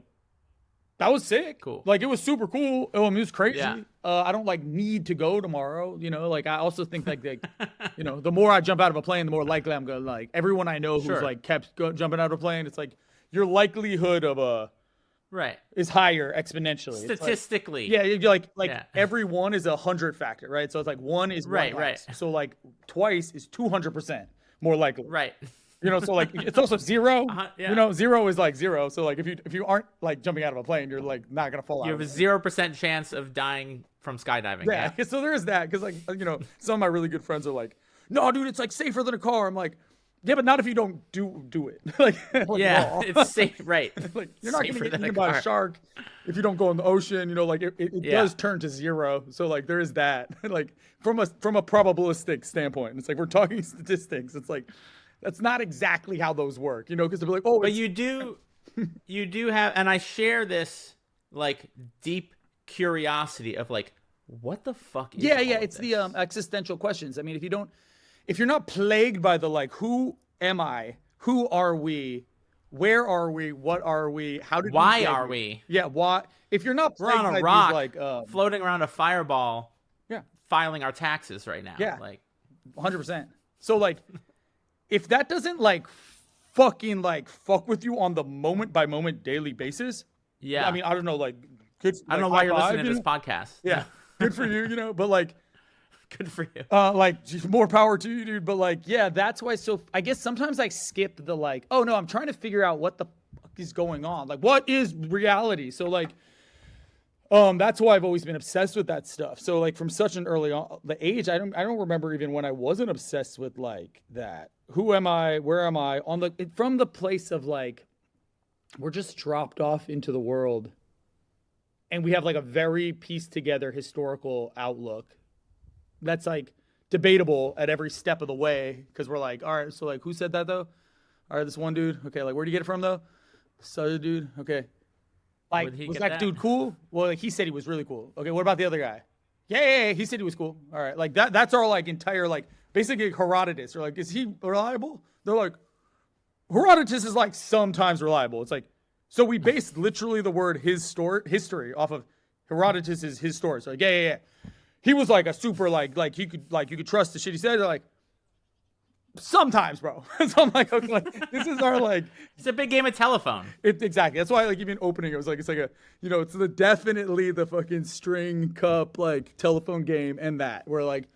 that was sick. Cool. Like, it was super cool. It was crazy. Yeah. I don't like need to go tomorrow. Like, I also think like the more I jump out of a plane, the more likely I'm going to like everyone I know who's like kept jumping out of a plane. It's like your likelihood of is higher exponentially. Statistically. You're like every one is 100 factor, right? So it's like one is right. So like twice is 200% more likely. Right. So like it's also zero. Zero is like zero. So like if you aren't like jumping out of a plane, you're like not gonna fall out. You have a 0% chance of dying from skydiving. Yeah. So there is that, because like some of my really good friends are like, no, dude, it's like safer than a car. I'm like, Yeah, but not if you don't do it. like yeah, it's safe, right? Like you're not going to get eaten by a shark if you don't go in the ocean. You know, like it does turn to 0. So like there is that. like from a probabilistic standpoint, it's like we're talking statistics. It's like that's not exactly how those work. You know, because they're like, oh, but you do have, and I share this like deep curiosity of like, what the fuck is it's the existential questions. I mean, if you're not plagued by the like, who am I, who are we, where are we, what are we, why are we, why, if you're not we're on a rock these, like floating around a fireball, filing our taxes right now, like 100%. So like if that doesn't like fucking like fuck with you on the moment by moment daily basis, I mean, I don't know, like good, I don't know why you're listening to this podcast. Good for you, you know, but like, good for you. Like more power to you, dude. But like, that's why. So I guess sometimes I skip the like, oh no, I'm trying to figure out what the fuck is going on. Like, what is reality? So like, that's why I've always been obsessed with that stuff. So like from such an early the age, I don't remember even when I wasn't obsessed with like that. Who am I? Where am I? From the place of like, we're just dropped off into the world. And we have like a very pieced together historical outlook that's like debatable at every step of the way. Cause we're like, all right, so like who said that though? All right, this one dude. Okay, like where'd you get it from though? This other dude. Okay. Like, was that dude cool? Well, like he said he was really cool. Okay, what about the other guy? Yeah, he said he was cool. All right, like that's our like entire like basically Herodotus. Or like, is he reliable? They're like, Herodotus is like sometimes reliable. It's like, so we based literally the word history off of Herodotus's his story. So like, yeah. He was like a super like you could trust the shit he said. They're like, sometimes, bro. So I'm like, okay, like this is our like. It's a big game of telephone. Exactly. That's why like even opening it was like it's like a it's definitely the fucking string cup like telephone game and that we're like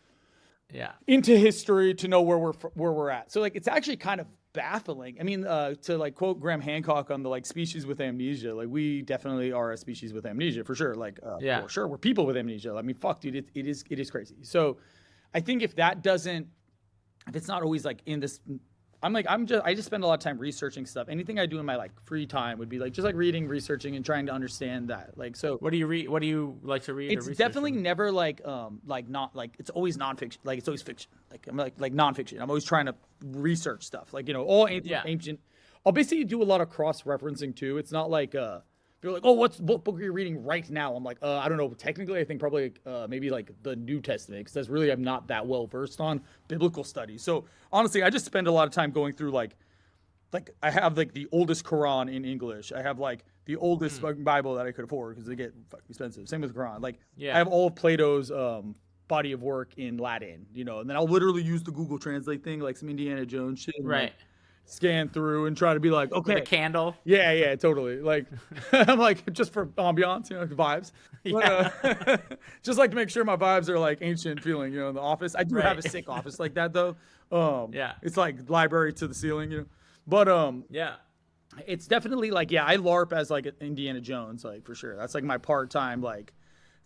into history to know where we're at. So like it's actually kind of baffling. I mean, to like quote Graham Hancock on the like species with amnesia, like we definitely are a species with amnesia for sure. Like for sure we're people with amnesia. I mean, fuck, dude, it is crazy. So I think if it's not always like in this, I just spend a lot of time researching stuff. Anything I do in my like free time would be like just like reading, researching, and trying to understand that. Like, so what do you read? What do you like to read? It's definitely never like not like it's always nonfiction. Like it's always fiction. Like I'm like nonfiction. I'm always trying to research stuff. Like all ancient. I'll basically do a lot of cross referencing too. It's not like they're like, oh, what book are you reading right now? I'm like, I don't know. Technically, I think probably maybe like the New Testament, because that's really I'm not that well versed on biblical studies. So honestly, I just spend a lot of time going through like I have like the oldest Quran in English. I have like the oldest Bible that I could afford because they get fucking expensive. Same with Quran. Like I have all of Plato's body of work in Latin, and then I'll literally use the Google Translate thing, like some Indiana Jones shit. Right. Like, scan through and try to be like, okay. With a candle. Yeah, totally. Like, I'm like, just for ambiance, vibes. But, just like to make sure my vibes are like ancient feeling, in the office. I do have a sick office like that though. It's like library to the ceiling, But, it's definitely like, I LARP as like Indiana Jones, like for sure. That's like my part-time, like,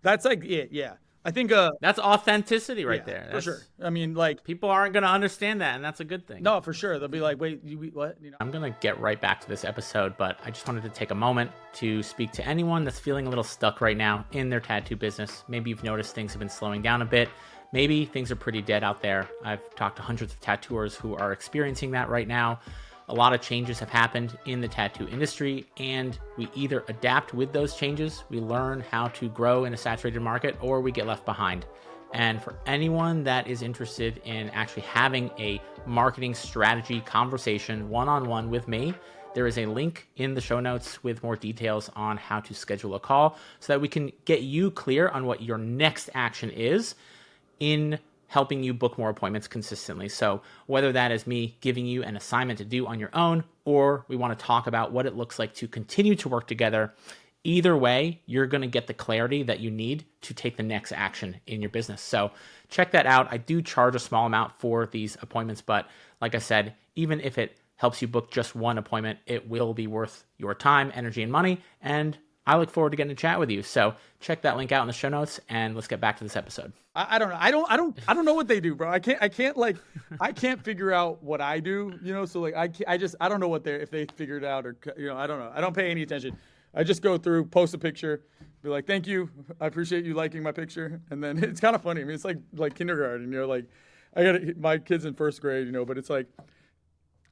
that's like it. Yeah. I think that's authenticity right there. For sure. I mean, like people aren't going to understand that, and that's a good thing. No, for sure. They'll be like, wait, what? I'm going to get right back to this episode, but I just wanted to take a moment to speak to anyone that's feeling a little stuck right now in their tattoo business. Maybe you've noticed things have been slowing down a bit. Maybe things are pretty dead out there. I've talked to hundreds of tattooers who are experiencing that right now. A lot of changes have happened in the tattoo industry, and we either adapt with those changes, we learn how to grow in a saturated market, or we get left behind. And for anyone that is interested in actually having a marketing strategy conversation one-on-one with me, there is a link in the show notes with more details on how to schedule a call so that we can get you clear on what your next action is in helping you book more appointments consistently. So whether that is me giving you an assignment to do on your own, or we want to talk about what it looks like to continue to work together, either way, you're going to get the clarity that you need to take the next action in your business. So check that out. I do charge a small amount for these appointments, but like I said, even if it helps you book just one appointment, it will be worth your time, energy, and money. And I look forward to getting to chat with you. So check that link out in the show notes, and let's get back to this episode. I don't know. I don't know what they do, bro. I can't figure out what I do, you know? So like, I don't know if they figured it out or, you know, I don't know. I don't pay any attention. I just go through, post a picture, be like, thank you. I appreciate you liking my picture. And then it's kind of funny. I mean, it's like kindergarten, you know, like my kid's in first grade, you know, but it's like,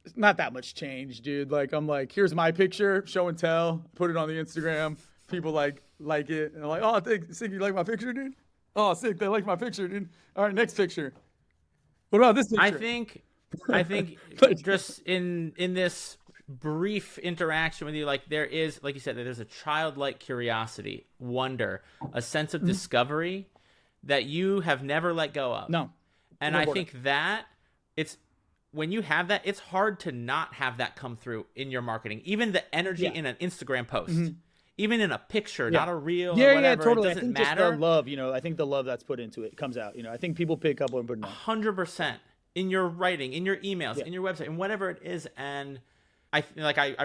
it's not that much change, dude. Like, I'm like, here's my picture, show and tell, put it on the Instagram. People like it. And I'm like, oh, sick, you like my picture, dude? Oh, sick, they like my picture, dude. All right, next picture. What about this picture? I think just in this brief interaction with you, like there is, like you said, there's a childlike curiosity, wonder, a sense of discovery that you have never let go of. No. And I think that when you have that, it's hard to not have that come through in your marketing. Even the energy in an Instagram post, even in a picture, not a reel or whatever, totally. it doesn't I think matter. Just the love, you know, I think the love that's put into it comes out. You know, I think people pick up on putting 100% in your writing, in your emails, in your website, and whatever it is. And I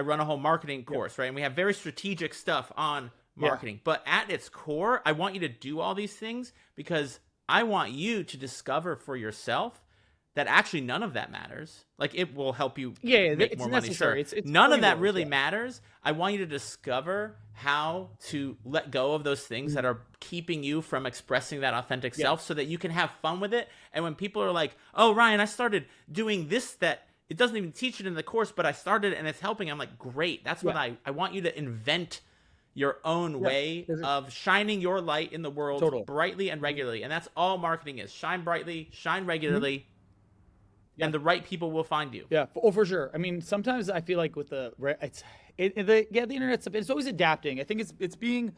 run a whole marketing course, right? And we have very strategic stuff on marketing. But at its core, I want you to do all these things because I want you to discover for yourself that actually none of that matters. Like, it will help you make more money. Sure. It's none of that really matters. I want you to discover how to let go of those things that are keeping you from expressing that authentic self so that you can have fun with it. And when people are like, oh, Ryan, I started doing this that it doesn't even teach it in the course, but I started and it's helping. I'm like, great. That's what I want you to invent your own way of shining your light in the world brightly and regularly. And that's all marketing is. Shine brightly, shine regularly. And the right people will find you. Yeah, for sure. I mean, sometimes I feel like with the internet's it's always adapting. I think it's being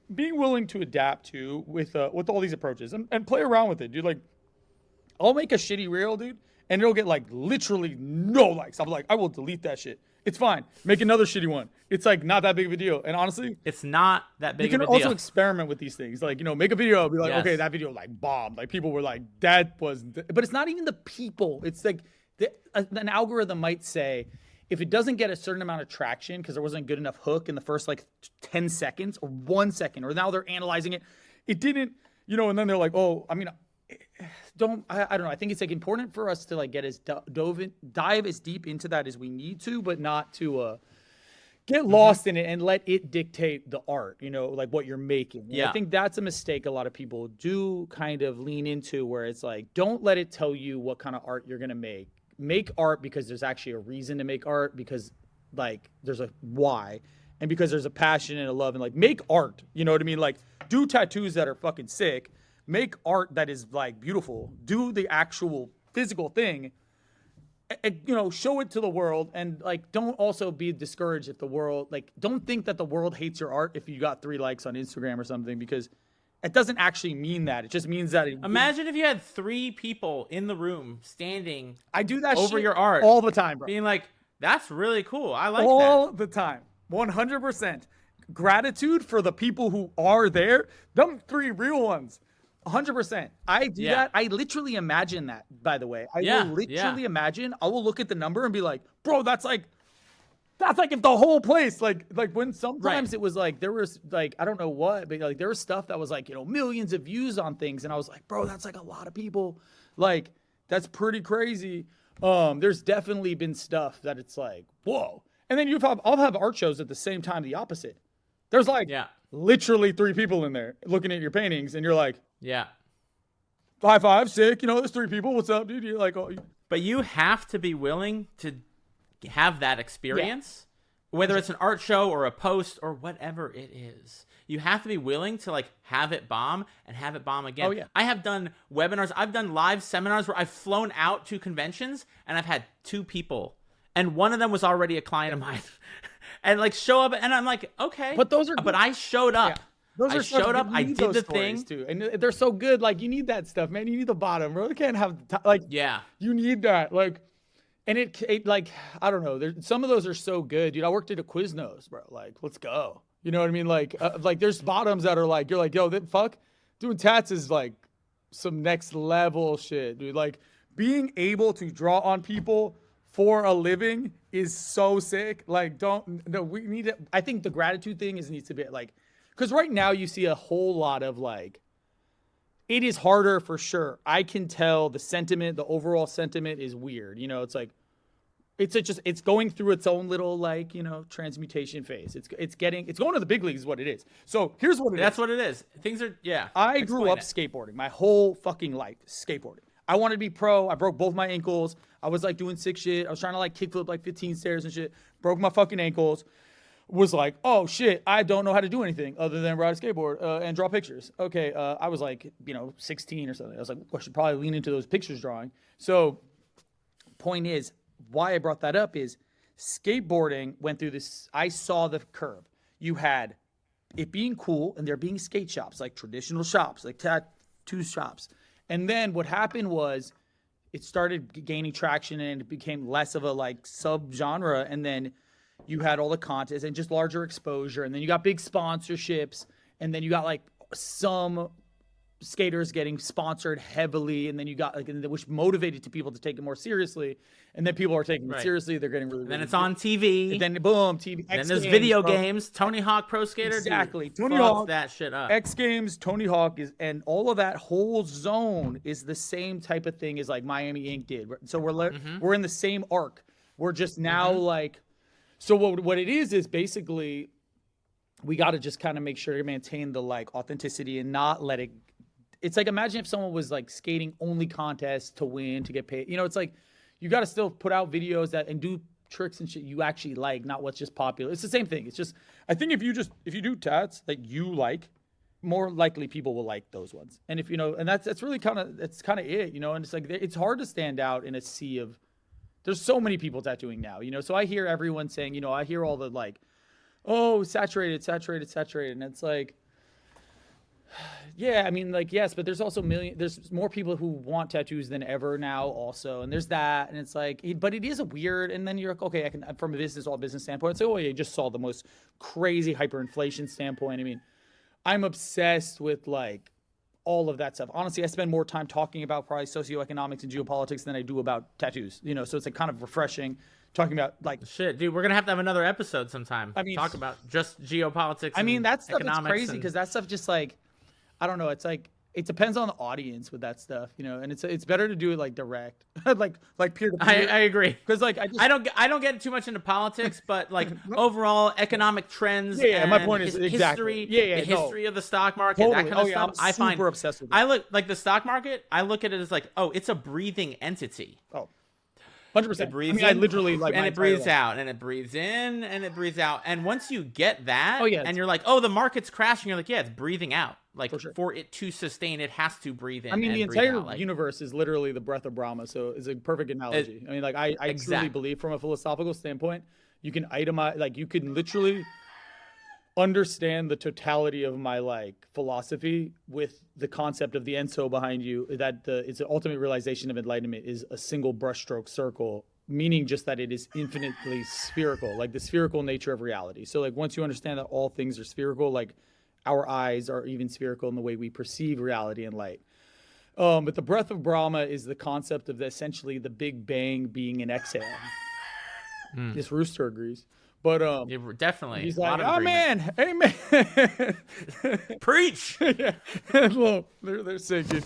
willing to adapt to with all these approaches and play around with it, dude. Like, I'll make a shitty reel, dude, and it'll get like literally no likes. I'm like, I will delete that shit. It's fine. Make another shitty one. It's like not that big of a deal. And honestly, it's not that big of a deal. You can also experiment with these things. Like, you know, make a video, be like, okay, that video like bombed. Like, people were like, that was, but it's not even the people. It's like an algorithm might say, if it doesn't get a certain amount of traction because there wasn't a good enough hook in the first like 10 seconds or 1 second, or now they're analyzing it, it didn't, you know, and then they're like, oh, I mean, I don't know. I think it's like important for us to like get as dive as deep into that as we need to, but not to get lost in it and let it dictate the art, you know, like what you're making. Yeah. I think that's a mistake a lot of people do kind of lean into, where it's like, don't let it tell you what kind of art you're going to make. Make art because there's actually a reason to make art, because like there's a why, and because there's a passion and a love, and like make art, you know what I mean? Like, do tattoos that are fucking sick. Make art that is like beautiful. Do the actual physical thing, and, you know, show it to the world. And like, don't also be discouraged if the world, like, don't think that the world hates your art if you got 3 likes on Instagram or something, because it doesn't actually mean that. It just means that. Imagine if you had 3 people in the room standing. I do that over shit your art all the time, bro. Being like, that's really cool. I like all that. the time. 100%. Gratitude for the people who are there. Them 3 real ones. 100%. I do that. I literally imagine that, by the way. I will literally imagine. I will look at the number and be like, bro, that's like if the whole place, like when sometimes it was like, there was like, I don't know what, but like there was stuff that was like, you know, millions of views on things. And I was like, bro, that's like a lot of people. Like, that's pretty crazy. There's definitely been stuff that it's like, whoa. And then I'll have art shows at the same time, the opposite. There's like literally 3 people in there looking at your paintings, and you're like, high five, sick. You know, there's 3 people. What's up, dude? You're like, oh. But you have to be willing to have that experience, whether it's an art show or a post or whatever it is. You have to be willing to like have it bomb and have it bomb again. Oh, yeah. I have done webinars. I've done live seminars where I've flown out to conventions and I've had 2 people, and one of them was already a client of mine, and like show up, and I'm like, okay, but those are but I showed up. Yeah. I showed up. I did the thing too, and they're so good. Like, you need that stuff, man. You need the bottom, bro. You can't have you need that, like, and it like, I don't know. Some of those are so good, dude. I worked at a Quiznos, bro. Like, let's go. You know what I mean? Like there's bottoms that are like, you're like, yo, fuck, doing tats is like some next level shit, dude. Like, being able to draw on people for a living is so sick. Like, we need to, I think the gratitude thing needs to be like, because right now you see a whole lot of like, it is harder for sure. I can tell the overall sentiment is weird. It's like, it's going through its own little like, transmutation phase. It's going to the big leagues is what it is. So here's what That's what it is. Things are, yeah. I grew up skateboarding my whole fucking life, skateboarding. I wanted to be pro. I broke both my ankles. I was like doing sick shit. I was trying to like kickflip like 15 stairs and shit. Broke my fucking ankles. Was like, oh shit, I don't know how to do anything other than ride a skateboard and draw pictures. Okay, I was like, 16 or something. I was like, I should probably lean into those pictures drawing. So, point is, why I brought that up is skateboarding went through this. I saw the curve. You had it being cool and there being skate shops, like traditional shops, like tattoo shops. And then what happened was it started gaining traction and it became less of a like sub-genre. And then you had all the contests and just larger exposure. And then you got big sponsorships. And then you got like some skaters getting sponsored heavily. And then you got like, which motivated to people to take it more seriously. And then people are taking it seriously. They're getting really, and then it's on TV. And then boom, TV. And then there's video games. Tony Hawk Pro Skater. Exactly. Dude, Tony Hawk that shit up. X Games, Tony Hawk and all of that whole zone is the same type of thing as like Miami Ink did. So we're in the same arc. We're just now like, so what it is basically we got to just kind of make sure to maintain the like authenticity and not let it. It's like, imagine if someone was like skating only contests to win, to get paid. It's like, you got to still put out videos and do tricks and shit you actually like, not what's just popular. It's the same thing. It's just, I think if you do tats that you like, more likely people will like those ones. And if, and that's really kind of it, and it's like, it's hard to stand out in a sea of, there's so many people tattooing now, so I hear everyone saying, I hear all the like, oh, saturated. And it's like, yeah, I mean, like, yes, but there's also there's more people who want tattoos than ever now also. And there's that. And it's like, but it is a weird, and then you're like, okay, I can, from a business standpoint, say, oh, yeah, you just saw the most crazy hyperinflation standpoint. I mean, I'm obsessed with like all of that stuff. Honestly, I spend more time talking about probably socioeconomics and geopolitics than I do about tattoos, so it's like kind of refreshing talking about like shit, dude, we're going to have another episode sometime. I mean, talk about just geopolitics. I mean, that stuff is crazy because that stuff just like, I don't know. It's like, it depends on the audience with that stuff, and it's better to do it like direct, like peer to peer. I agree. Because like, I don't get too much into politics, but like overall economic trends. Yeah, and my point is history, exactly. The history of the stock market, totally. that kind of stuff. I'm super obsessed with that. I look like the stock market. I look at it as like, oh, it's a breathing entity. Oh. 100%. It breathes I literally like, and it breathes out, and it breathes in, and it breathes out. And once you get that, and you're like, oh, the market's crashing, you're like, yeah, it's breathing out. Like, for it to sustain, it has to breathe in. I mean, and the entire out. universe is literally the breath of Brahma, so it's a perfect analogy. I mean, like, I truly believe from a philosophical standpoint, you can itemize, like, you can literally understand the totality of my like philosophy with the concept of the enso behind you, that it's the ultimate realization of enlightenment is a single brushstroke circle, meaning just that it is infinitely spherical, like the spherical nature of reality. So like, once you understand that all things are spherical, like our eyes are even spherical in the way we perceive reality and light. But the breath of Brahma is the concept of essentially the Big Bang being an exhale. This rooster agrees. But yeah, definitely. He's like, oh man, amen. Preach. Yeah. Look, they're singing.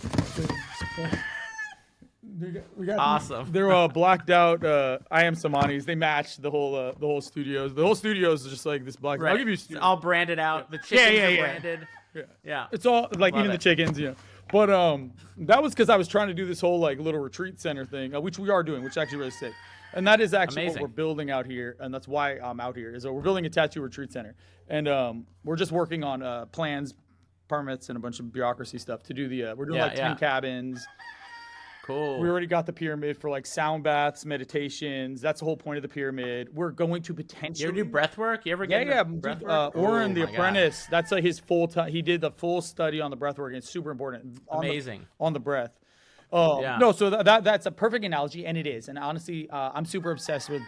We got awesome. They're blacked out. I am Samanis. They match the whole studios. The whole studios is just like this black. Right. I'll give you. It's all branded out. The chickens are branded. Yeah. It's all like even the chickens, But that was because I was trying to do this whole like little retreat center thing, which we are doing, which is actually really sick. And that is actually amazing. What we're building out here, and that's why I'm out here. Is that we're building a tattoo retreat center, and we're just working on plans, permits, and a bunch of bureaucracy stuff to do the. We're doing 10 cabins. Cool. We already got the pyramid for like sound baths, meditations. That's the whole point of the pyramid. We're going to potentially. You ever do breath work? You ever get breath work? Oren, the apprentice. God. That's like his full time. He did the full study on the breath work, and it's super important. Amazing. On the breath. No, so that's a perfect analogy, and it is. And honestly, I'm super obsessed with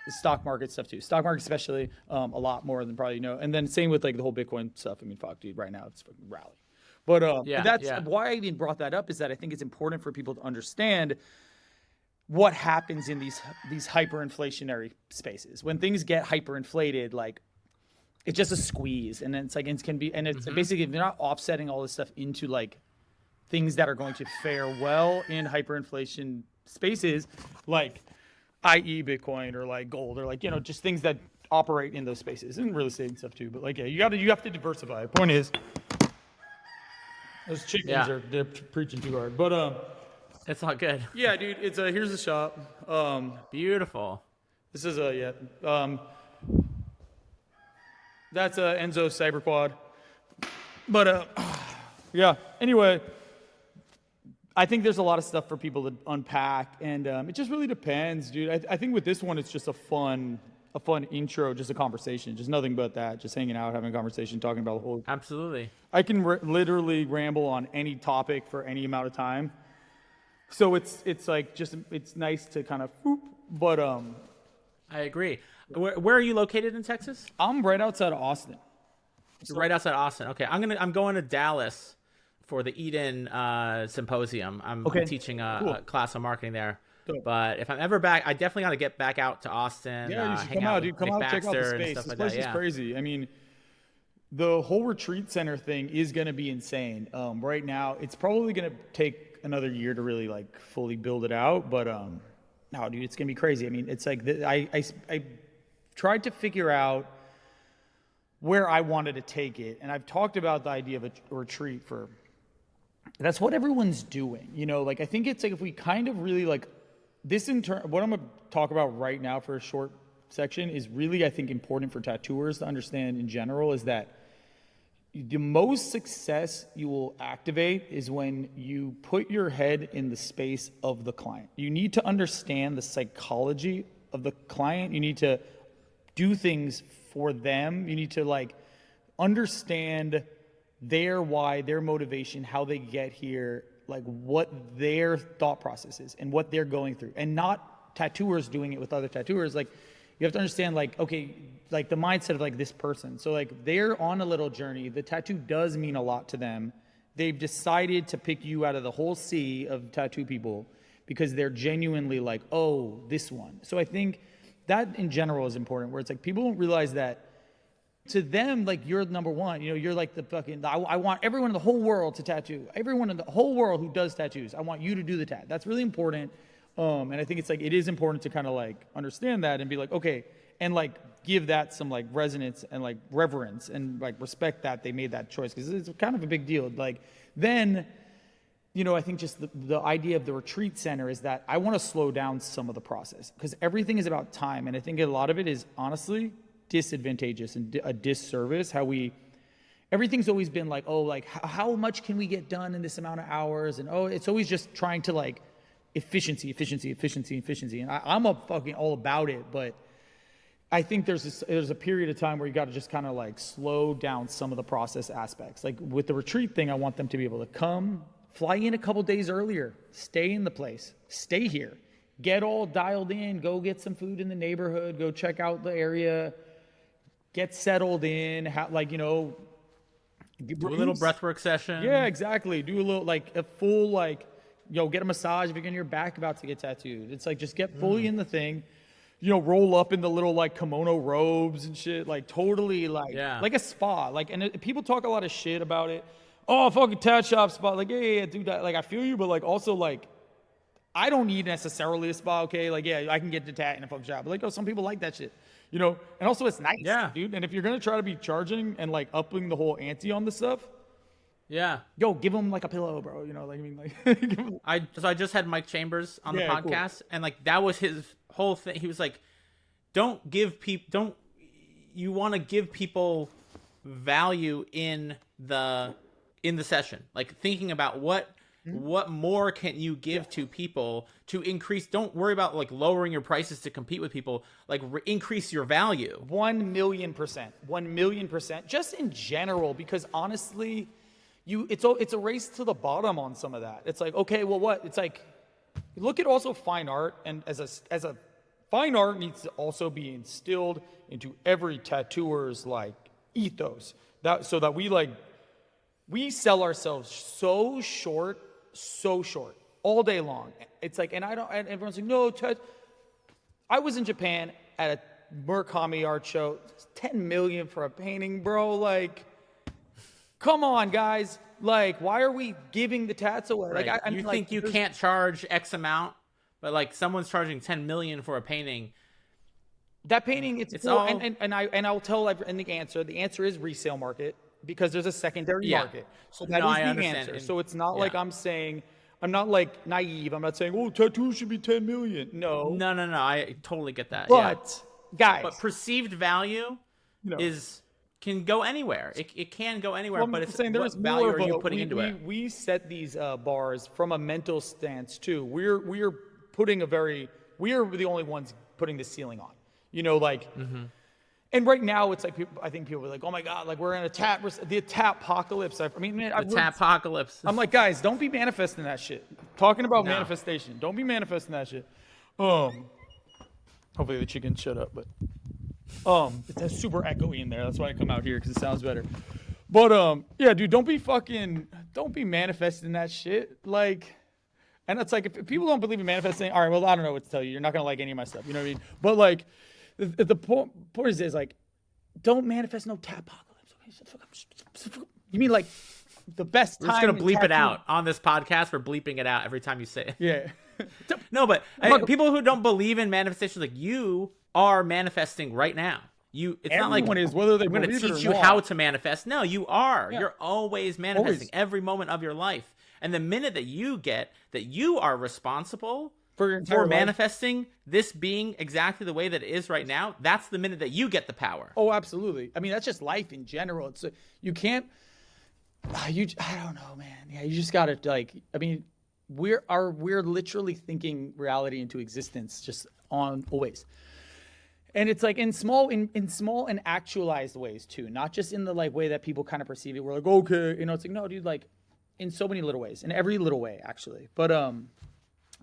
the stock market stuff too. Stock market especially, a lot more than probably And then same with like the whole Bitcoin stuff. I mean, fuck, dude, right now it's fucking rally. But that's why I even brought that up, is that I think it's important for people to understand what happens in these hyperinflationary spaces. When things get hyperinflated, like it's just a squeeze, and then it's like it can be, and it's basically they're not offsetting all this stuff into like things that are going to fare well in hyperinflation spaces, like i.e. Bitcoin or like gold or like, just things that operate in those spaces, and real estate and stuff too. But like, yeah, you have to diversify. The point is, those chickens they're preaching too hard. But it's all good. Yeah, dude. It's here's the shop. Beautiful. This is that's a Enzo Cyberquad. But yeah. Anyway, I think there's a lot of stuff for people to unpack, and it just really depends, dude. I think with this one, it's just a fun intro, just a conversation, just nothing but that, just hanging out, having a conversation, talking about the whole. Absolutely. I can literally ramble on any topic for any amount of time, so it's like just it's nice to kind of, but I agree. Where are you located in Texas? I'm right outside of Austin. So, right outside Austin. Okay, I'm going to Dallas for the Eden Symposium. I'm teaching a class on marketing there. Dope. But if I'm ever back, I definitely got to get back out to Austin. Yeah, you should come out, dude. Come out, check out the space. This place is crazy. I mean, the whole retreat center thing is going to be insane. Right now, it's probably going to take another year to really like fully build it out. But no, dude, it's going to be crazy. I mean, it's like I tried to figure out where I wanted to take it, and I've talked about the idea of a retreat for. That's what everyone's doing, like I think it's like if we kind of really like this what I'm going to talk about right now for a short section is really, I think, important for tattooers to understand in general, is that the most success you will activate is when you put your head in the space of the client. You need to understand the psychology of the client. You need to do things for them. You need to like understand their why, their motivation, how they get here, like what their thought process is and what they're going through, and not tattooers doing it with other tattooers. Like you have to understand, like, okay, like the mindset of like this person. So like they're on a little journey. The tattoo does mean a lot to them. They've decided to pick you out of the whole sea of tattoo people because they're genuinely like, oh, this one. So I think that in general is important, where it's like people don't realize that to them, like, you're number one. You're like the fucking, I want everyone in the whole world to tattoo. Everyone in the whole world who does tattoos, I want you to do the tat. That's really important. And I think it's like, it is important to kind of like understand that and be like, okay, and like give that some like resonance and like reverence and like respect that they made that choice, because it's kind of a big deal. Like then, I think just the idea of the retreat center is that I want to slow down some of the process, because everything is about time. And I think a lot of it is honestly disadvantageous and a disservice. Everything's always been like, oh, like how much can we get done in this amount of hours? And it's always just trying to like efficiency. And I'm all about it, but I think there's a period of time where you got to just kind of like slow down some of the process aspects. Like with the retreat thing, I want them to be able to come, fly in a couple days earlier, stay in the place, stay here, get all dialed in, go get some food in the neighborhood, go check out the area, get settled in, do a little breathwork session. Yeah, exactly. Do a little, like a full, like, get a massage if you're getting your back about to get tattooed. It's like, just get fully in the thing, roll up in the little like kimono robes and shit, like totally like, like a spa. Like, and people talk a lot of shit about it. Oh, fucking tat shop spa. Like, yeah, dude, like I feel you, but like also like, I don't need necessarily a spa, okay? Like, yeah, I can get the tat in a fucking shop. But like, some people like that shit. And also it's nice, dude. And if you're going to try to be charging and like upping the whole ante on this stuff, give them like a pillow, bro. I just had Mike Chambers on the podcast, cool. And like that was his whole thing. He was like, you want to give people value in the session, like thinking about what more can you give to people to increase. Don't worry about like lowering your prices to compete with people, like increase your value. 1,000,000%, just in general, because honestly, it's a race to the bottom on some of that. It's like, okay, well, what? It's like, look at also fine art, and as a fine art needs to also be instilled into every tattooer's like ethos, so that we sell ourselves so short. all day long. It's like, and everyone's like, no, I was in Japan at a Murakami art show. It's 10 million for a painting, bro. Like, come on, guys. Like, why are we giving the tats away? Right. Like, you think you can't charge X amount, but like someone's charging 10 million for a painting. That painting, it's cool. All... and I'll tell everyone the answer. The answer is resale market because there's a secondary market. So that is the answer. So it's not like I'm saying, I'm not like naive. I'm not saying, oh, tattoos should be 10 million. No. I totally get that. But guys, but perceived value can go anywhere. It can go anywhere, but it's saying what value are you putting into it? We set these bars from a mental stance too. We're the only ones putting the ceiling on. And right now it's like I think people are like, oh my god, like we're in the tap-apocalypse. Tap-apocalypse. I'm like, guys, don't be manifesting that shit. Talking about manifestation, don't be manifesting that shit. Hopefully the chicken shut up, but it's super echoey in there. That's why I come out here because it sounds better. But yeah, dude, don't be manifesting that shit. Like, and it's like if people don't believe in manifesting, all right, well, I don't know what to tell you. You're not gonna like any of my stuff. You know what I mean? But like. The point is like, don't manifest no tap-apocalypse. You mean like the best time? We're just gonna bleep it out on this podcast. We're bleeping it out every time you say it. Yeah. No, but people who don't believe in manifestation, like you are manifesting right now. It's not like is whether they I'm going to teach you how to manifest. No, you are. Yeah. You're always manifesting every moment of your life. And the minute that you get that you are responsible for manifesting this being exactly the way that it is right now, that's the minute that you get the power. Oh, absolutely. I mean, that's just life in general. It's you can't. I don't know, man. Yeah, you just gotta I mean, we're literally thinking reality into existence just on always. And it's like in small and actualized ways too, not just in the way that people kind of perceive it. We're like, okay, it's like, no, dude, like in so many little ways, in every little way actually. But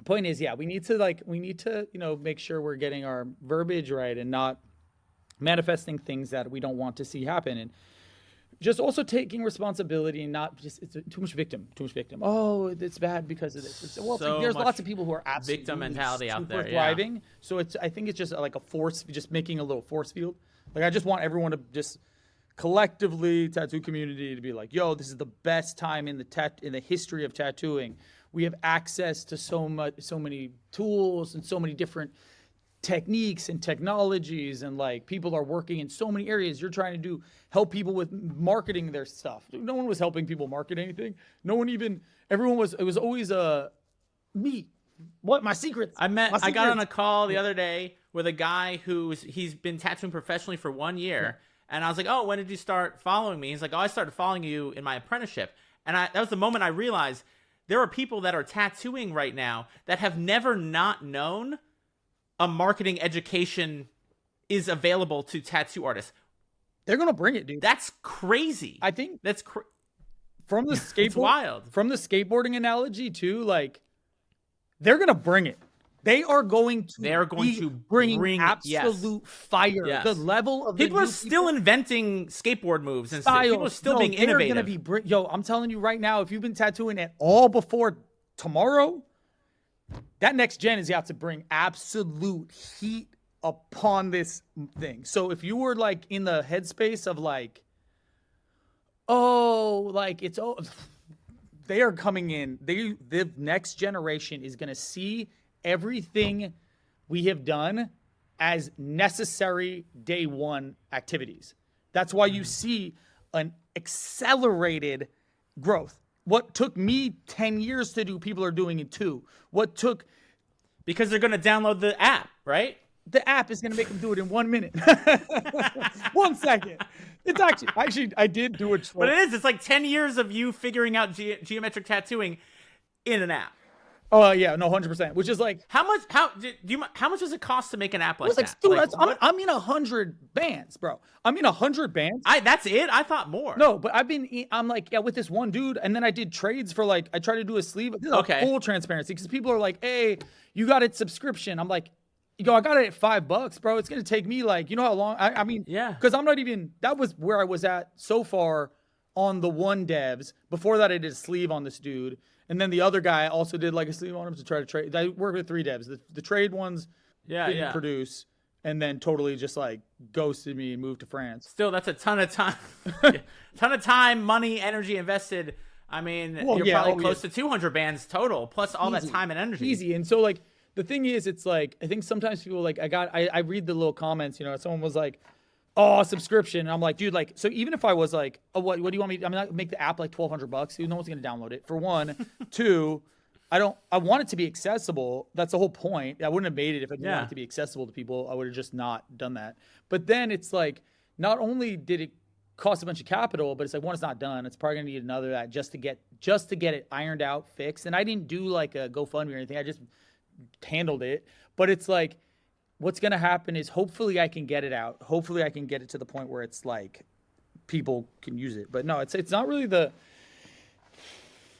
point is, we need to make sure we're getting our verbiage right and not manifesting things that we don't want to see happen, and just also taking responsibility and not just it's too much victim. Oh, it's bad because of this. There's lots of people who are absolutely victim mentality out there, thriving. So I think it's just like a force, just making a little force field. Like I just want everyone to just collectively tattoo community to be like, yo, this is the best time in the history of tattooing. We have access to so many tools and so many different techniques and technologies, and people are working in so many areas. You're trying to help people with marketing their stuff. No one was helping people market anything. It was always me. What my secrets? I got on a call the other day with a guy he's been tattooing professionally for 1 year. And I was like, oh, when did you start following me? He's like, oh, I started following you in my apprenticeship. And that was the moment I realized there are people that are tattooing right now that have never not known a marketing education is available to tattoo artists. They're going to bring it, dude. That's crazy. I think that's from the skateboard, wild. From the skateboarding analogy too, they're going to bring it. They are going to bring absolute fire. Yes. The level of people are still inventing skateboard moves and stuff. People are still being innovative. I'm telling you right now, if you've been tattooing at all before tomorrow, that next gen is you have to bring absolute heat upon this thing. So if you were in the headspace of they are coming in. The next generation is going to see everything we have done as necessary day one activities. That's why you see an accelerated growth. What took me 10 years to do, people are doing it too. Because they're going to download the app, right? The app is going to make them do it in 1 minute. 1 second. It's actually, I did do it. But it is. It's like 10 years of you figuring out geometric tattooing in an app. Oh yeah, no, 100%. Which is how much does it cost to make an app like that? Dude, I'm in 100 bands, bro. I'm in 100 bands. That's it. I thought more. No, but I'm with this one dude, and then I did trades for I tried to do a sleeve. This is full transparency because people are like, hey, you got it subscription. I'm like, I got it at $5, bro. It's gonna take me how long? Yeah. Because I'm not even. That was where I was at so far on the one devs. Before that, I did a sleeve on this dude. And then the other guy also did like a sleeve on him to try to trade. I worked with 3 devs. The trade ones didn't produce, and then totally just like ghosted me and moved to France. Still, that's a ton of time. Ton of time, money, energy invested. I mean, you're probably close to 200 bands total, plus all that time and energy. Easy. And so like the thing is, it's like I think sometimes people like I read the little comments. Someone was like, "Oh, subscription." And I'm like, dude, like, so even if I was like, "Oh, what do you want me?" I'm not make the app like $1,200. No one's gonna download it. For one, 2. I want it to be accessible. That's the whole point. I wouldn't have made it if I didn't want it to be accessible to people. I would have just not done that. But then it's like, not only did it cost a bunch of capital, but it's like, one, it's not done. It's probably gonna need another that just to get it ironed out, fixed. And I didn't do like a GoFundMe or anything. I just handled it. But it's like, what's gonna happen is hopefully I can get it out. Hopefully I can get it to the point where it's like people can use it. But no, it's not really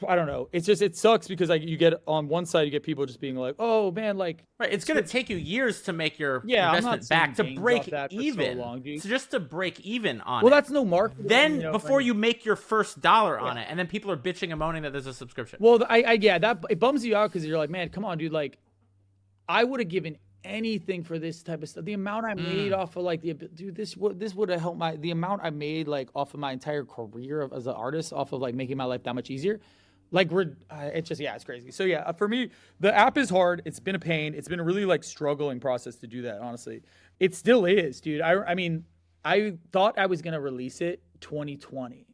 I don't know. It's just, it sucks because like you get on one side, you get people just being like, "Oh man, like." Right. It's going to take you years to make your investment back to break even. So just to break even on it. Well, that's no marketing. Then before you make your first dollar on it, and then people are bitching and moaning that there's a subscription. Well, it bums you out because you're like, man, come on, dude. Like, I would have given anything for this type of stuff. The amount I made off of like this would have helped the amount I made like off of my entire career as an artist, off of like making my life that much easier. Like it's just, it's crazy. So yeah, for me, the app is hard. It's been a pain. It's been a really like struggling process to do that. Honestly, it still is, dude. I mean, I thought I was going to release it 2020,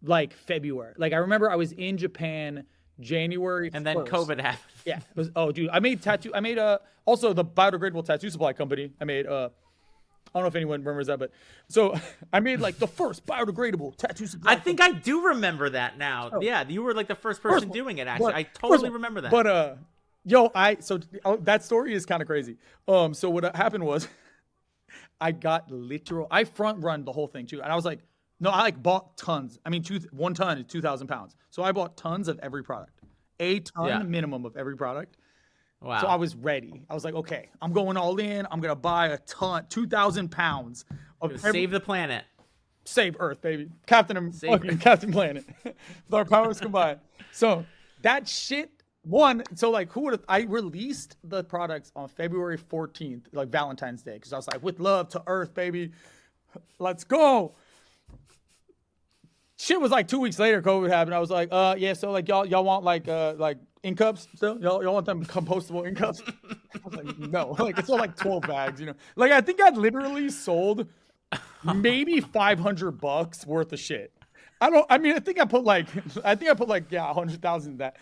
like February. Like I remember I was in Japan January 1st. And then COVID happened. Yeah. It was, dude, I made also the biodegradable tattoo supply company. I made, I don't know if anyone remembers that, but so I made like the first biodegradable tattoo supply. I think I do remember that now. Oh. Yeah, you were like the first person doing it. Actually, I totally remember that. But that story is kind of crazy. So what happened was, I front run the whole thing too, and I was like, no, I like bought tons. I mean, 1 ton is 2,000 pounds. So I bought tons of every product, a ton minimum of every product. Wow. So I was ready. I was like, okay, I'm going all in. I'm going to buy a ton, 2,000 pounds of save the planet. Save Earth, baby. Captain Planet. With our powers combined. So that shit, I released the products on February 14th, like Valentine's Day, because I was like, with love to Earth, baby. Let's go. Shit was like 2 weeks later, COVID happened. I was like, so like y'all want like ink cups still? Y'all want them compostable ink cups? I was like, no. Like it's all like 12 bags, Like I think I'd literally sold maybe $500 worth of shit. I think I put like 100,000 in that.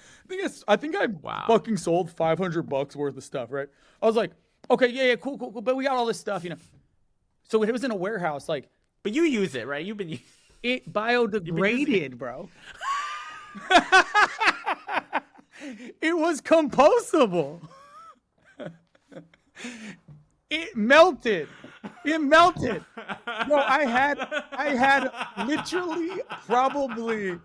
I think I fucking sold $500 worth of stuff, right? I was like, okay, cool, but we got all this stuff, So it was in a warehouse, like. But you use it, right? You've been using it biodegraded, bro. It was compostable. It melted. Bro, I had literally probably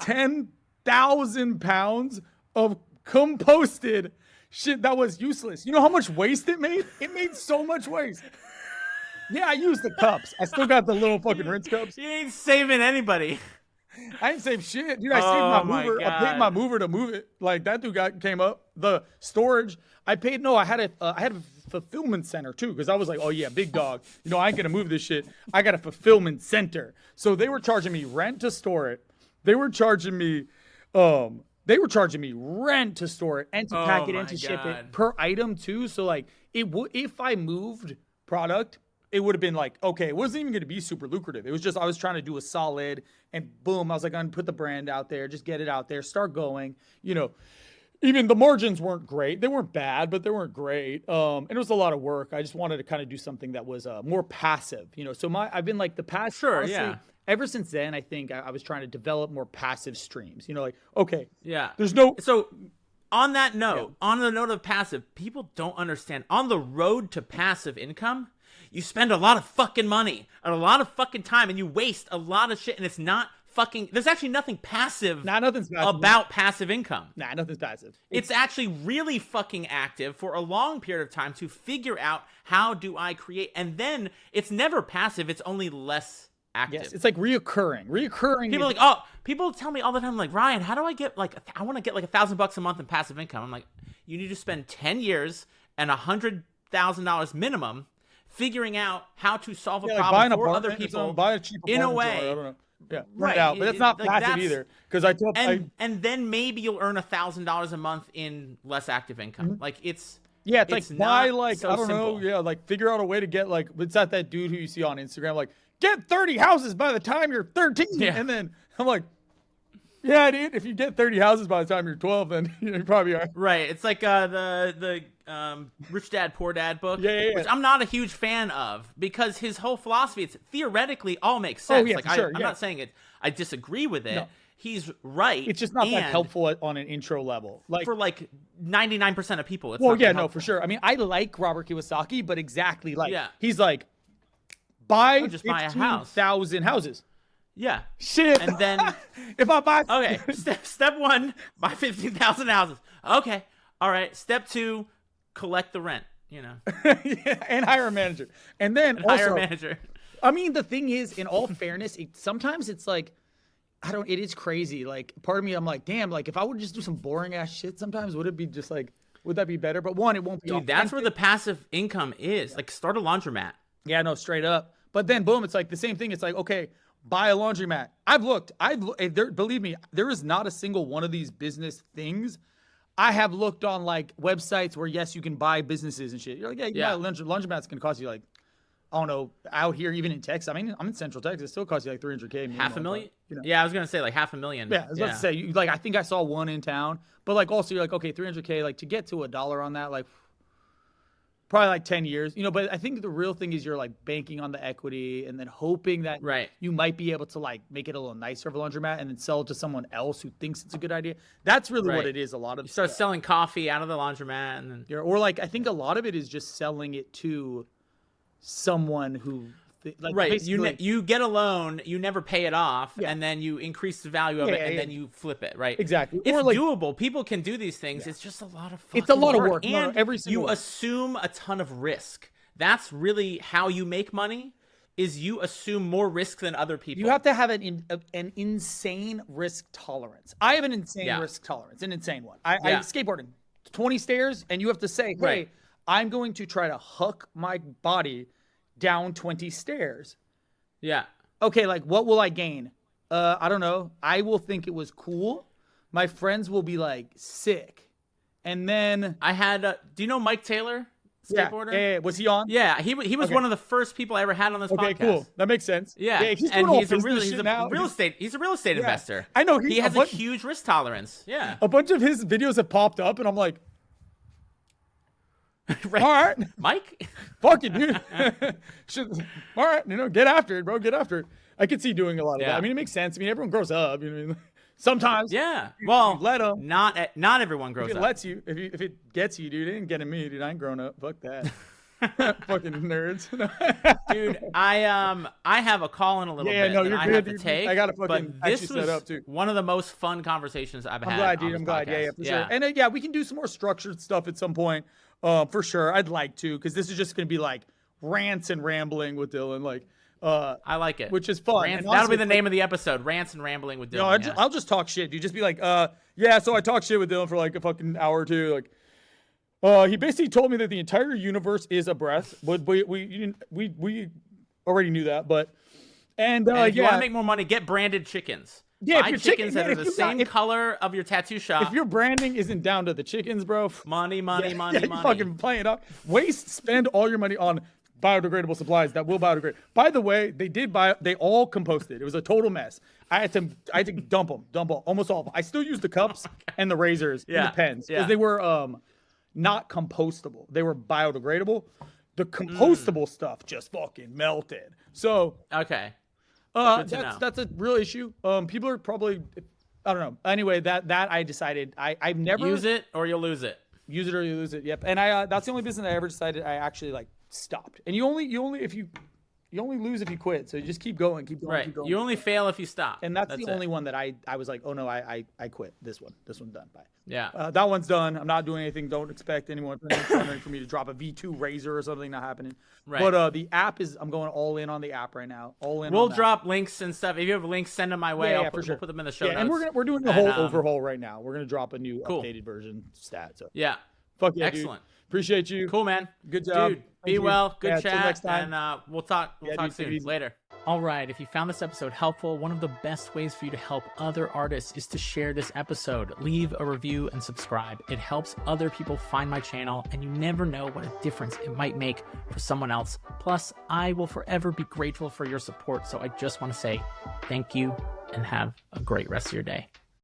10,000 pounds of composted shit that was useless. You know how much waste it made? It made so much waste. Yeah, I used the cups. I still got the little fucking rinse cups. You ain't saving anybody. I ain't saved shit. Dude, I saved my mover. I paid my mover to move it. Like, that dude came up. The storage, I had a fulfillment center, too, because I was like, oh, yeah, big dog. I ain't going to move this shit. I got a fulfillment center. So they were charging me rent to store it. They were charging me rent to store it and to pack it and to ship it per item, too. So, like, if I moved product, it would have been like, okay, it wasn't even going to be super lucrative. It was just, I was trying to do a solid, and boom, I was like, I'm going to put the brand out there, just get it out there, start going, Even the margins weren't great. They weren't bad, but they weren't great. And it was a lot of work. I just wanted to kind of do something that was more passive, So I've been like the past, honestly, ever since then, I think I was trying to develop more passive streams, okay. Yeah. There's no. So on that note, on the note of passive, people don't understand. On the road to passive income, you spend a lot of fucking money and a lot of fucking time, and you waste a lot of shit, and it's not fucking. There's actually nothing passive. Nothing's passive about passive income. Nothing's passive. It's actually really fucking active for a long period of time to figure out how do I create, and then it's never passive. It's only less active. Yes, it's like reoccurring. People tell me all the time, like, Ryan, how do I get I want to get like $1,000 a month in passive income. I'm like, you need to spend 10 years and $100,000 minimum figuring out how to solve a problem for other people buy a cheap in a way. I don't know. Yeah, right. But that's not passive either. Because and then maybe you'll earn $1,000 a month in less active income. Like it's like buy like so I don't know. Yeah, like figure out a way to get like it's not that dude who you see on Instagram like get 30 houses by the time you're 13. Yeah. And then I'm like, yeah, dude, if you get 30 houses by the time you're 12, then you probably are. Right. It's like the Rich Dad Poor Dad book, which I'm not a huge fan of because his whole philosophy, it's theoretically all makes sense. I'm not saying it. I disagree with it. No. He's right. It's just not that helpful on an intro level. Like for like 99% of people. It's for sure. I mean, I like Robert Kiyosaki, but exactly like he's like buy 15,000 houses. Yeah. Shit. And then if I buy step 1, buy 15,000 houses. Okay. All right. Step 2, collect the rent, and hire a manager. And then hire a manager. I mean, the thing is, in all fairness, sometimes it's like it is crazy. Like part of me, I'm like, damn, like if I would just do some boring ass shit sometimes, would that be better? But one, it won't be. Dude, that's where the passive income is. Like start a laundromat. Yeah, no, straight up. But then boom, it's like the same thing. It's like, okay, buy a laundromat. I've looked. Believe me, there is not a single one of these business things. I have looked on like websites where yes, you can buy businesses and shit. You're like, yeah, laundromat's gonna cost you like, I don't know, out here even in Texas. I mean, I'm in Central Texas. It still costs you like $300K. $500,000. Yeah, I was gonna say like $500,000. Yeah, I was about to say like I think I saw one in town, but like also you're like okay, $300K like to get to $1 on that like. Probably like 10 years, but I think the real thing is you're like banking on the equity and then hoping that you might be able to like make it a little nicer of a laundromat and then sell it to someone else who thinks it's a good idea. That's really what it is. A lot of you start selling coffee out of the laundromat and then or like I think a lot of it is just selling it to someone who you get a loan, you never pay it off, and then you increase the value of it, and then you flip it, right? Exactly. It's doable. People can do these things. It's just a lot of fucking work. And every single assume a ton of risk. That's really how you make money. Is you assume more risk than other people. You have to have an insane risk tolerance. I have an insane risk tolerance, an insane one. I skateboarding 20 stairs, and you have to say, hey, I'm going to try to huck my body down 20 stairs. Yeah. Okay, like what will I gain? I don't know. I will think it was cool. My friends will be like sick. And then I had do you know Mike Taylor, skateboarder? Yeah. Was he on? Yeah, he was one of the first people I ever had on this podcast. Okay, cool. That makes sense. Yeah. He's a real estate Yeah. investor. I know he has a huge risk tolerance. Yeah. A bunch of his videos have popped up and I'm like all right, Mike. Fuck it, dude. All right, get after it, bro. Get after it. I could see doing a lot of that. I mean, it makes sense. I mean, everyone grows up. Sometimes. Yeah. Well, let them. Not everyone grows up. If it lets you, if it gets you, dude. It ain't getting me, dude. I ain't grown up. Fuck that. Fucking nerds. Dude, I have a call in a little bit. No, you're I good, have dude. to take. I gotta fucking this was set up too. One of the most fun conversations I've had. I'm glad, dude. I'm glad. Yeah, for sure. And we can do some more structured stuff at some point. For sure. I'd like to, because this is just gonna be like rants and rambling with Dillon. Like, I like it, which is fun. That'll be the name of the episode: Rants and Rambling with Dillon. I'll just talk shit, dude. Just be like, so I talk shit with Dillon for like a fucking hour or two, like. He basically told me that the entire universe is a breath. But we already knew that, but and if you want to make more money, get branded chickens. Yeah, buy chickens that are the same color of your tattoo shop. If your branding isn't down to the chickens, bro, money. Fucking playing it up. Spend all your money on biodegradable supplies that will biodegrade. By the way, they all composted. It was a total mess. I had to dump them, almost all of them. I still use the cups and the razors and the pens because they were not compostable. They were biodegradable. The compostable stuff just fucking melted. So okay, that's a real issue. People are probably, I don't know. Anyway, that I decided I've never use it or you'll lose it. Use it or you lose it. Yep. And that's the only business I ever decided I actually like stopped. And you only if you you only lose if you quit. So you just keep going, keep going, keep going. You only fail if you stop. And that's the only one that I was like, oh no, I quit. This one's done. Bye. Yeah. That one's done. I'm not doing anything. Don't expect anyone for me to drop a V2 Razor or something. Not happening. Right. But the app I'm going all in on the app right now. All in. We'll drop links and stuff. If you have links, send them my way. I'll put them in the show notes. And we're doing the whole overhaul right now. We're gonna drop a new updated version stat. So yeah. Fuck yeah, excellent. Dude. Appreciate you. Cool, man. Good job. Dude, be well. Good chat. Next time. And we'll talk soon. Later. All right, if you found this episode helpful, one of the best ways for you to help other artists is to share this episode. Leave a review and subscribe. It helps other people find my channel, and you never know what a difference it might make for someone else. Plus, I will forever be grateful for your support, so I just want to say thank you and have a great rest of your day.